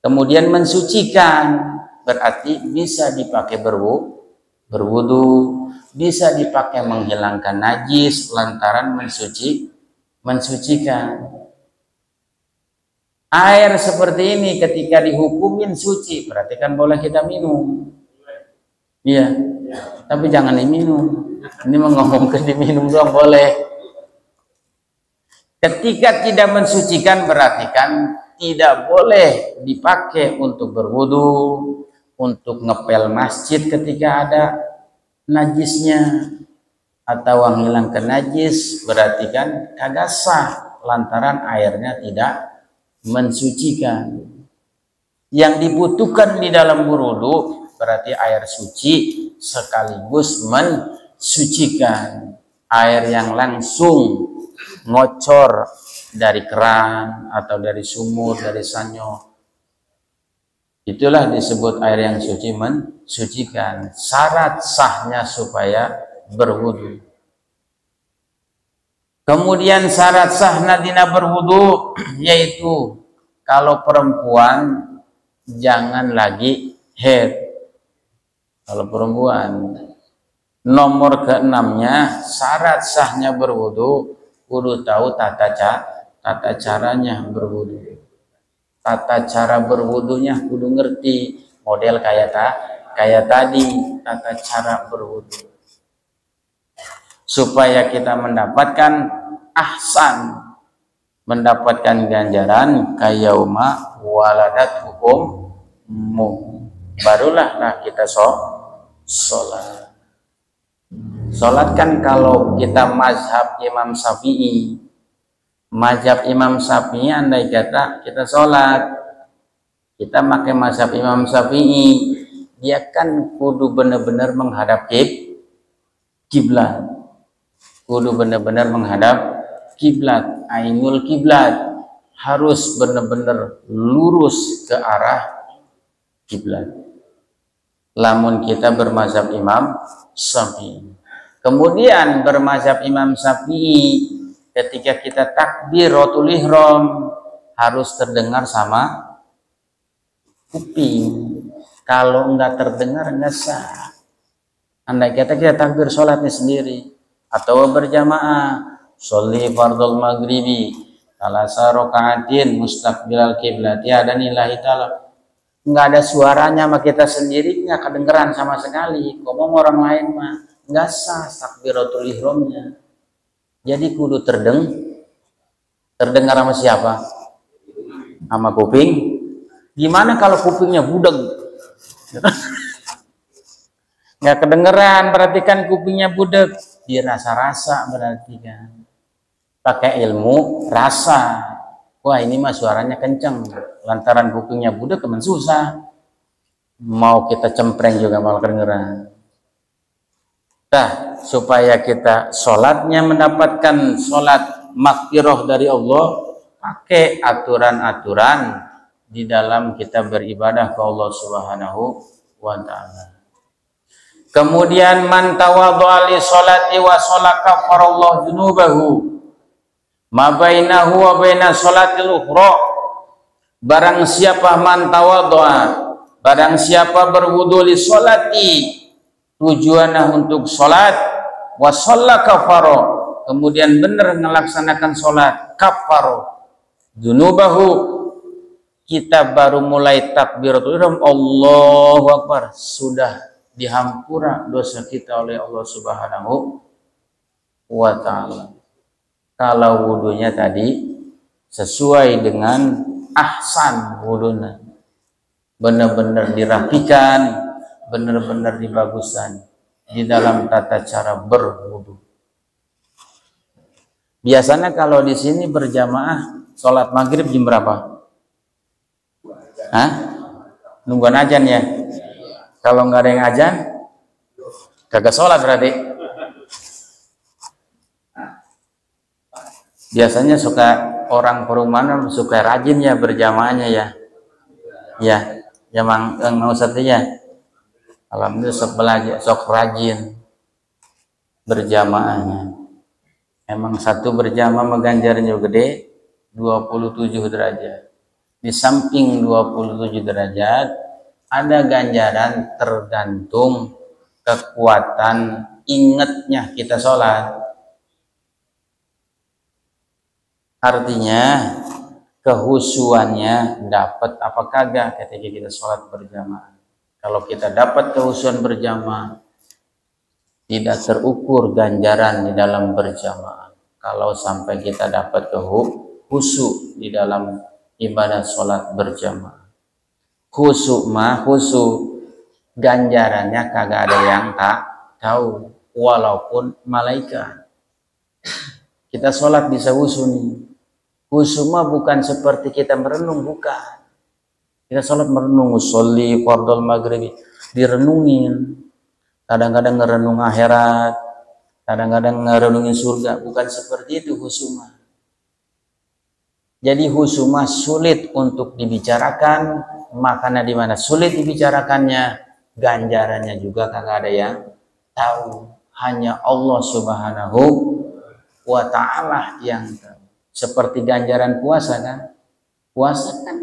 Kemudian mensucikan, berarti bisa dipakai berwudu, bisa dipakai menghilangkan najis lantaran mensucikan. Air seperti ini ketika dihukumin suci, berarti kan boleh kita minum. Iya, tapi jangan diminum. Ini mengomongkan diminum doang boleh. Ketika tidak mensucikan, berarti kan tidak boleh dipakai untuk berwudu, untuk ngepel masjid ketika ada najisnya, atau menghilangkan najis, berarti kan kagak sah lantaran airnya mensucikan. Yang dibutuhkan di dalam berwudu berarti air suci sekaligus mensucikan. Air yang langsung ngocor dari keran atau dari sumur, dari sanyo, itulah disebut air yang suci, mensucikan. Syarat sahnya supaya berwudu. Kemudian syarat sahnya dina berwudu yaitu kalau perempuan jangan lagi haid. Kalau perempuan, nomor keenamnya syarat sahnya berwudu kudu tahu tata caranya berwudu. Tata cara berwudunya kudu ngerti, model kayak tadi tata cara berwudu, supaya kita mendapatkan ahsan, mendapatkan ganjaran kayauma waladat ummu, barulah kita sholat. Sholat kan kalau kita mazhab Imam Syafi'i, mazhab Imam Syafi'i andai kata kita sholat, kita pakai mazhab Imam Syafi'i, dia kan kudu benar-benar menghadap kiblat, kudu benar-benar menghadap kiblat, ainul kiblat, harus benar-benar lurus ke arah kiblat. Lamun kita bermazhab Imam Syafi'i, kemudian bermazhab Imam Syafi'i, ketika kita takbiratul ihram harus terdengar sama kuping. Kalau enggak terdengar enggak sah. Andai kata kita takbir sholatnya sendiri atau berjamaah, sholli fardul maghribi salasa rakaatin mustaqbilal qiblat, ada nilai ta'ala, enggak ada suaranya sama kita sendiri, enggak kedengeran sama sekali. Ngomong orang lain mah enggak sah takbiratul ihramnya. Jadi kudu terdengar sama siapa? Sama kuping. Gimana kalau kupingnya budeg? Nggak kedengeran, berarti kan kupingnya budeg. Dirasa-rasa berarti kan. Pakai ilmu rasa. Wah ini mah suaranya kenceng. Lantaran kupingnya budeg teman susah. Mau kita cempreng juga malah kedengeran. Nah, supaya kita sholatnya mendapatkan sholat maghfirah dari Allah, pakai aturan-aturan di dalam kita beribadah ke Allah Subhanahu wa ta'ala. Kemudian man tawadhu'a li sholati wa sholaka kafarallahu junubahu ma bainahu wa baina sholatil ukhra. Barang siapa man tawadhu'a, barang siapa berwudu li sholati, tujuannya untuk sholat, wa sholla kafaro, kemudian benar melaksanakan sholat, kafaro dzunubahu, kita baru mulai takbiratul ihram, Allahu Akbar, sudah dihampura dosa kita oleh Allah Subhanahu wa ta'ala. Kalau wudunya tadi sesuai dengan ahsan wudunya, benar-benar dirapikan, benar-benar dibaguskan di dalam tata cara berwudu. Biasanya kalau di sini berjamaah sholat maghrib jam berapa? Hah? Nungguan ajan ya? Kalau nggak ada yang ajan, kagak sholat berarti. Biasanya suka orang perumahan suka rajin ya berjamaahnya ya. Ya, emang nggak usah ya. Alhamdulillah sok belajar, sok rajin berjamaahnya. Emang satu berjamaah mengganjarnya gede, 27 derajat. Di samping 27 derajat, ada ganjaran tergantung kekuatan ingatnya kita sholat. Artinya kehusuannya dapat apa kagak ketika kita sholat berjamaah. Kalau kita dapat kehusuan berjamaah, tidak terukur ganjaran di dalam berjamaah. Kalau sampai kita dapat khusyuk di dalam ibadah sholat berjamaah. Khusyuk mah khusyuk, ganjarannya kagak ada yang tak tahu, walaupun malaikat. Kita sholat bisa khusyuk nih, Khusyuk mah bukan seperti kita merenung, bukan. Kita sholat merenung, usolli fardhul maghrib, direnungin. Kadang-kadang ngerenung akhirat, kadang-kadang ngerenungin surga. Bukan seperti itu khusyuk mah. Jadi khusyuk mah sulit untuk dibicarakan, makanya di mana sulit dibicarakannya, ganjarannya juga kagak ada yang tahu. Hanya Allah Subhanahu wa ta'ala yang tahu. Seperti ganjaran puasa kan? Puasa kan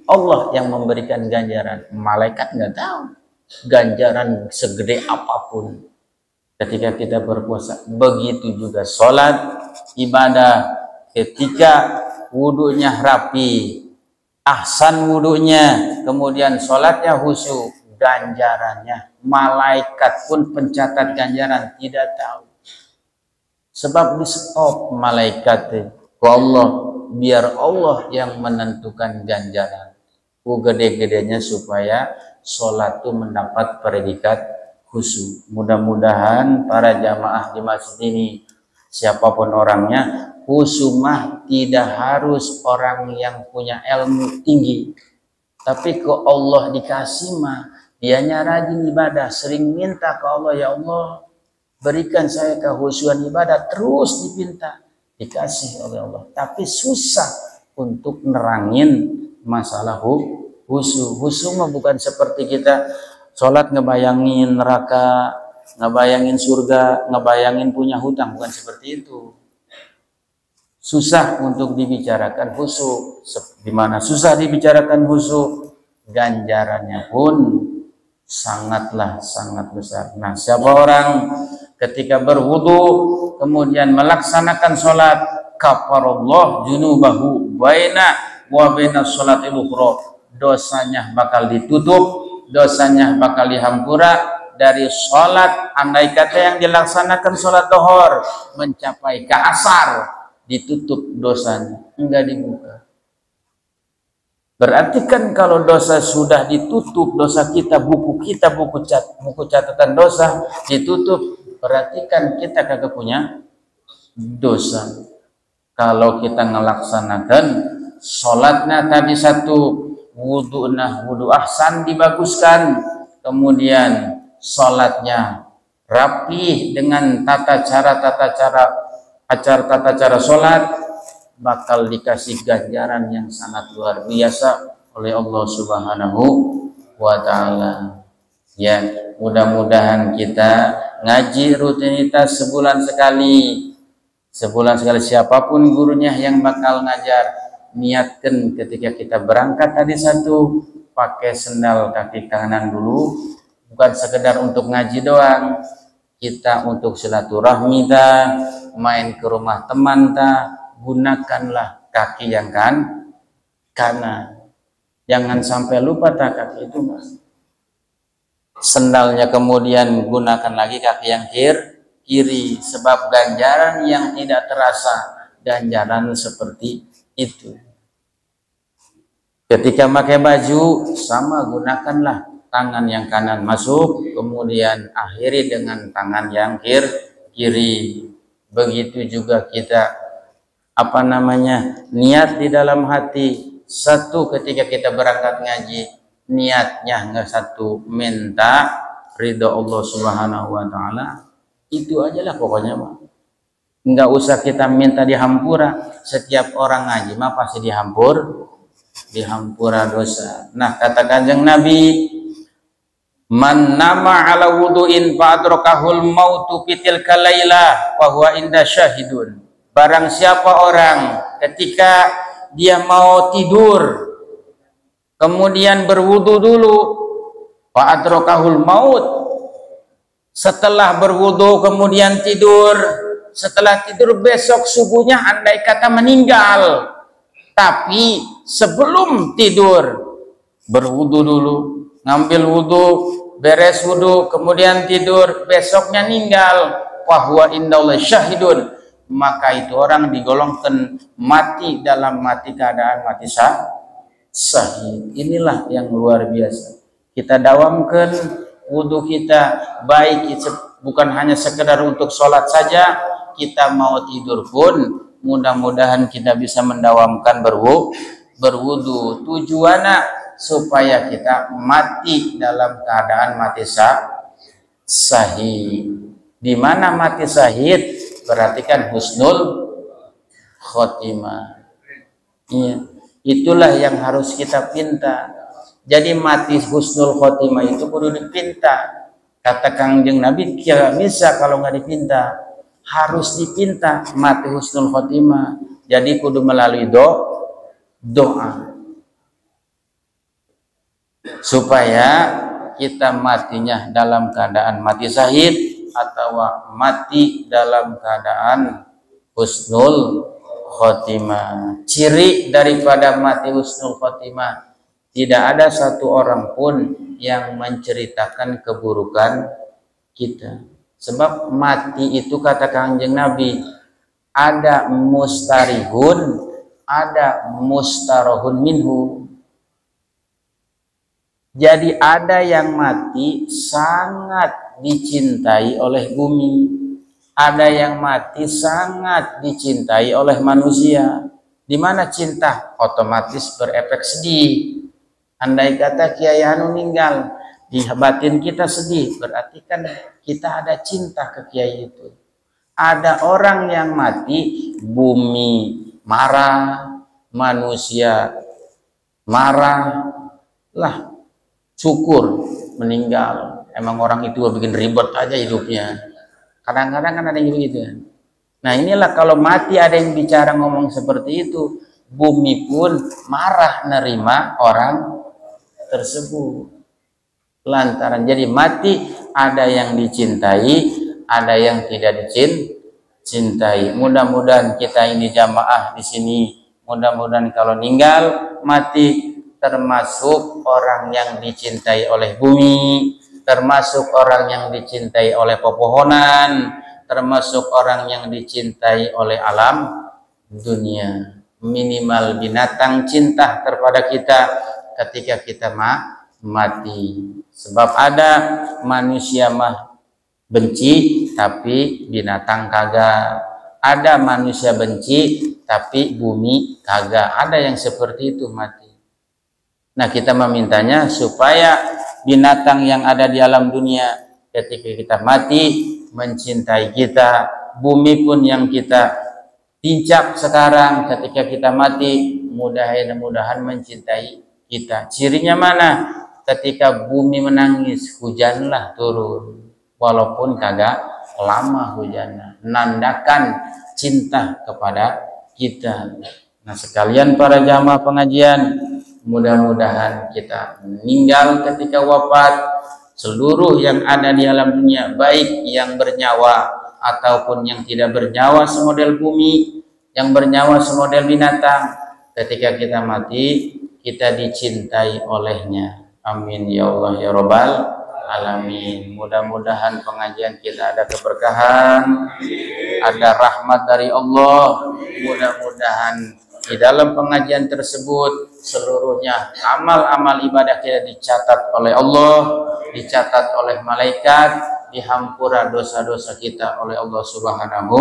Allah yang memberikan ganjaran. Malaikat nggak tahu ganjaran segede apapun ketika kita berpuasa. Begitu juga sholat, ibadah, ketika wudunya rapi, ahsan wudunya, kemudian sholatnya khusyuk, ganjarannya malaikat pun pencatat ganjaran tidak tahu. Sebab di stop malaikat ke Allah, biar Allah yang menentukan ganjaran. Gede-gedenya supaya sholat itu mendapat predikat khusyuk. Mudah-mudahan para jamaah di masjid ini, siapapun orangnya, khusyuk mah tidak harus orang yang punya ilmu tinggi. Tapi ke Allah dikasih mah, dianya rajin ibadah, sering minta ke Allah, ya Allah, berikan saya kehusyuan ibadah, terus dipinta, dikasih oleh Allah. Tapi susah untuk nerangin masalah khusyuk. Khusyuk mah bukan seperti kita sholat ngebayangin neraka, ngebayangin surga, ngebayangin punya hutang, bukan seperti itu. Susah untuk dibicarakan khusyuk. Dimana susah dibicarakan khusyuk, ganjarannya pun sangat besar. Nah, siapa orang ketika berwudu kemudian melaksanakan sholat, kafarallah junubahu baina wa baina sholatil ukhra, dosanya bakal ditutup, dosanya bakal dihampura dari sholat. Andai kata yang dilaksanakan sholat duhur mencapai ke asar, ditutup dosanya, enggak dibuka. Berarti kan kalau dosa sudah ditutup, dosa kita, buku catatan dosa ditutup, berarti kan kita kagak punya dosa. Kalau kita ngelaksanakan sholatnya tadi satu, wudu ahsan dibaguskan, kemudian sholatnya rapih dengan tata cara sholat, bakal dikasih ganjaran yang sangat luar biasa oleh Allah Subhanahu wa ta'ala. Ya, mudah-mudahan kita ngaji rutinitas sebulan sekali. Siapapun gurunya yang bakal ngajar, niatkan ketika kita berangkat tadi satu, pakai sendal kaki kanan dulu, bukan sekedar untuk ngaji doang. Kita untuk silaturahmi main ke rumah teman gunakanlah kaki yang kanan. Jangan sampai lupa kaki itu mas. Sendalnya kemudian gunakan lagi kaki yang kiri, sebab ganjaran yang tidak terasa, ganjaran seperti itu. Ketika pakai baju sama, gunakanlah tangan yang kanan masuk, kemudian akhiri dengan tangan yang kiri. Begitu juga kita niat di dalam hati. Satu, ketika kita berangkat ngaji, niatnya nggak satu, minta ridho Allah Subhanahu wa ta'ala. Itu aja lah pokoknya mah. Nggak usah kita minta dihampura. Setiap orang ngaji mah pasti dihampura dosa. Nah, kata Kanjeng Nabi, man nama ala wudu'in fa'adrakahul mautu fitil kalailah wa huwa inda syahidun. Barang siapa orang ketika dia mau tidur kemudian berwudu dulu, fa'adrakahul maut, setelah berwudu kemudian tidur, setelah tidur besok subuhnya andai kata meninggal, tapi sebelum tidur berwudu dulu, ngambil wudu, beres wudu, kemudian tidur, besoknya meninggal, fahuwa indallahi syahidun, maka itu orang digolongkan mati dalam keadaan mati sahih. Inilah yang luar biasa. Kita dawamkan wudu kita, baik bukan hanya sekedar untuk sholat saja, kita mau tidur pun mudah-mudahan kita bisa mendawamkan berwudu. Tujuannya supaya kita mati dalam keadaan mati sahih. Di mana mati syahid berarti kan husnul khotimah. Ya, itulah yang harus kita pinta. Jadi mati husnul khotimah itu perlu dipinta. Kata Kangjeng Nabi, tidak bisa kalau nggak dipinta. Harus dipinta mati husnul khotimah. Jadi kudu melalui doa. Supaya kita matinya dalam keadaan mati syahid atau mati dalam keadaan husnul khotimah. Ciri daripada mati husnul khotimah, tidak ada satu orang pun yang menceritakan keburukan kita. Sebab mati itu kata Kanjeng Nabi, ada mustarihun, ada mustarohun minhu. Jadi ada yang mati sangat dicintai oleh bumi, ada yang mati sangat dicintai oleh manusia. Di mana cinta otomatis berefek sedih. Andai kata Kiai Anu meninggal, di batin kita sedih, berarti kan kita ada cinta ke Kiai itu. Ada orang yang mati, bumi marah, manusia marah, lah syukur meninggal. Emang orang itu bikin ribet aja hidupnya. Kadang-kadang kan ada yang begitu. Nah inilah kalau mati ada yang bicara ngomong seperti itu, bumi pun marah nerima orang tersebut. Lantaran jadi mati ada yang dicintai, ada yang tidak dicintai. Mudah-mudahan kita ini jamaah di sini, mudah-mudahan kalau meninggal mati termasuk orang yang dicintai oleh bumi, termasuk orang yang dicintai oleh pepohonan, termasuk orang yang dicintai oleh alam dunia. Minimal binatang cinta kepada kita ketika kita mati. Sebab ada manusia mah benci tapi binatang kagak. Ada manusia benci tapi bumi kagak. Ada yang seperti itu mati. Nah kita memintanya supaya binatang yang ada di alam dunia ketika kita mati mencintai kita, bumi pun yang kita pincak sekarang ketika kita mati mudah-mudahan mencintai kita. Cirinya mana? Ketika bumi menangis, hujanlah turun, walaupun kagak lama hujannya, nandakan cinta kepada kita. Nah sekalian para jamaah pengajian, mudah-mudahan kita meninggal ketika wafat, seluruh yang ada di alam dunia, baik yang bernyawa ataupun yang tidak bernyawa semodel bumi, yang bernyawa semodel binatang, ketika kita mati kita dicintai olehnya. Amin ya Allah ya Rabbal alamin. Mudah-mudahan pengajian kita ada keberkahan, ada rahmat dari Allah. Mudah-mudahan di dalam pengajian tersebut seluruhnya amal-amal ibadah kita dicatat oleh Allah, dicatat oleh malaikat, dihampura dosa-dosa kita oleh Allah Subhanahu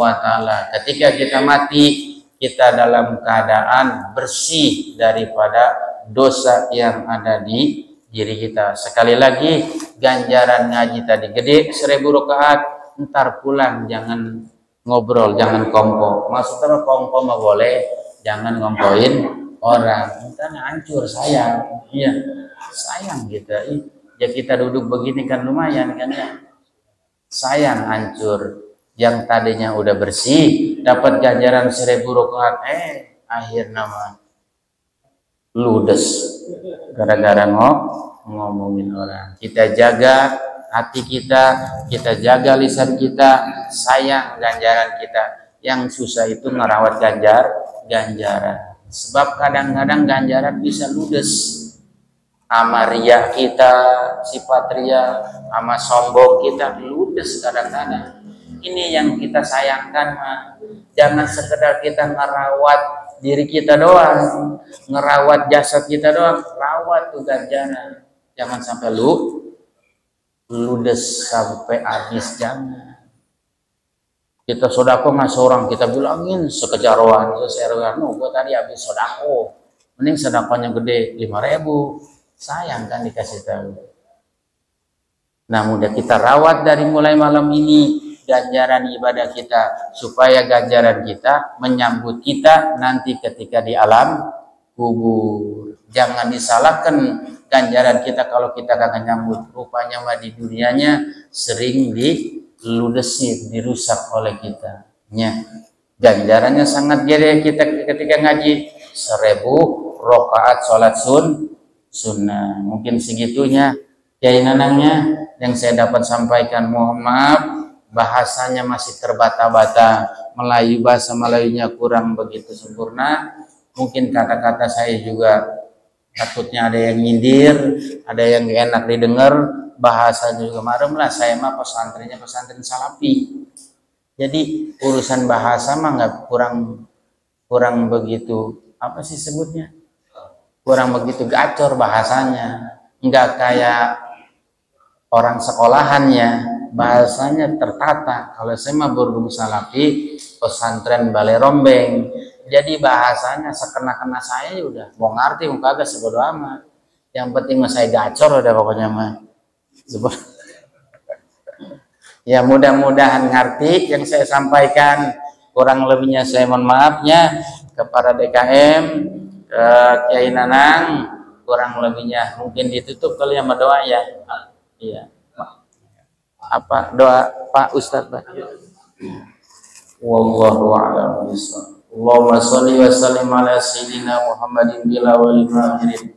wa taala. Ketika kita mati, kita dalam keadaan bersih daripada dosa yang ada di diri kita. Sekali lagi, ganjaran ngaji tadi gede 1000 rakaat, ntar pulang jangan ngobrol, jangan kongko. Maksudnya kongko mah boleh, jangan ngompoin orang. Ntar hancur sayang. Iya, sayang kita. Ya kita duduk begini kan lumayan kan ya. Sayang hancur. Yang tadinya udah bersih, dapat ganjaran 1000 rakaat, akhir nama ludes gara-gara ngomongin orang. Kita jaga hati kita, kita jaga lisan kita, sayang ganjaran kita. Yang susah itu ngerawat ganjaran. Sebab kadang-kadang ganjaran bisa ludes. Ama riya kita, sifat riya, ama sombong kita ludes kadang-kadang. Ini yang kita sayangkan, jangan sekedar kita ngerawat diri kita doang, ngerawat jasad kita doang, rawat tuh ganjaran. Jangan sampai ludes sampai habis, jangan. Kita sodako nggak seorang, kita bilangin sekejaruan, seseruan, no, gue tadi habis sodako, mending sodakonya gede 5.000, sayang kan dikasih tahu. Nah, mudah kita rawat dari mulai malam ini ganjaran ibadah kita, supaya ganjaran kita menyambut kita nanti ketika di alam kubur. Jangan disalahkan ganjaran kita kalau kita kagak nyambut, rupanya mah di dunianya sering diludesin, dirusak oleh kita. Ganjarannya sangat gede kita ketika ngaji 1000 rakaat sholat sunnah. Mungkin segitunya Kiai Nanangnya yang saya dapat sampaikan. Mohon maaf bahasanya masih terbata-bata, bahasa Melayunya kurang begitu sempurna. Mungkin kata-kata saya juga takutnya ada yang nyindir, ada yang gak enak didengar, bahasanya juga marem lah. Saya mah pesantrennya pesantren salafi, jadi urusan bahasa mah nggak kurang begitu, apa sih sebutnya, kurang begitu gacor bahasanya, nggak kayak orang sekolahannya, bahasanya tertata. Kalau saya mah berguru salafi pesantren Balai Rombeng, jadi bahasanya sekena-kena saya ya udah, mau ngerti mau kagak sebodo amat, yang penting mah saya gacor udah pokoknya mah. Ya mudah-mudahan ngerti yang saya sampaikan, kurang lebihnya saya mohon maafnya kepada DKM, Kiai Nanang, kurang lebihnya mungkin ditutup kali ya doa ya. Iya. Apa doa Pak Ustadz Pak? Wallahu a'lam bishawab. Allahumma sholli wa sallim ala sayyidina Muhammadin bila wal akhirin.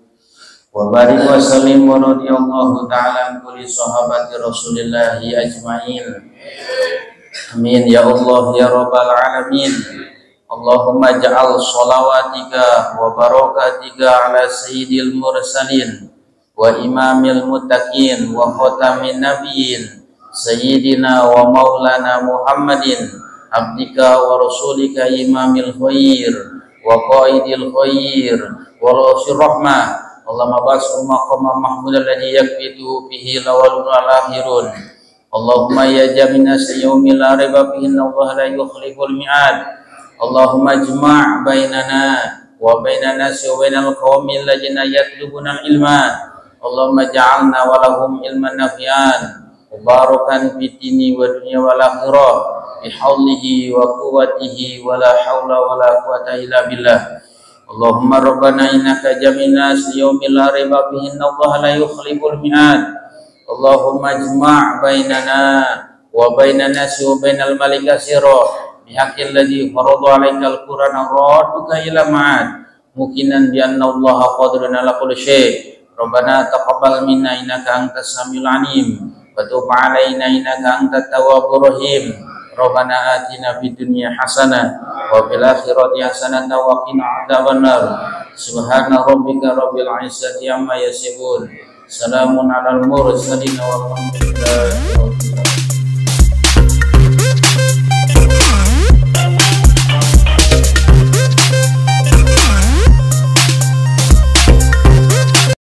Wa barik wa sallim wa radiyallahu ta'ala an kulli sahabati Rasulillah ajma'in. Amin ya Allah ya rabbal alamin. Allahumma ja'al shalawatika wa barakatika ala sayyidil mursalin wa imamil muttaqin wa khatamin nabiyyin sayyidina wa maulana Muhammadin abdika wa rasulika imamil khair wa qaidil khair wa rasul rahmah. Allahumma basur maqama mahmud alladhi yakbitu bihi lawalun al-akhirun. Allahumma ya jamina sayyumi la riba bihi Allah la yukhliful mi'ad. Allahumma jma' bainana wa bainana wa bainal qawmi alladhina yatlubuna ilma. Allahumma ja'alna wa lahum ilman nafi'an mubarakan fid dini wa dunya wal akhirah bihaulihi wa quwwatihi wa la haula wa la quwwata illa billah. Allahumma rabbana innaka jamina yawmil la raiba fihi innallaha la yukhliful mi'ad. Allahumma jma' bainana wa bainan nasi wa bainal malika sirra bihaqqil ladzi farada 'alaikal qur'ana raduka ila ma'ad mukinan bi anna allaha qadirun ala kulli syai'. Rabbana taqabbal minna innaka antas samiul 'alim wa tub 'alaina innaka antat tawwabur rahim. Rabbana atina fid dunya hasanah wa fil akhirati hasanah wa qina adzabannar. Subhana rabbika rabbil izzati amma yasifun. Salamun alal mursalin walhamdulillahi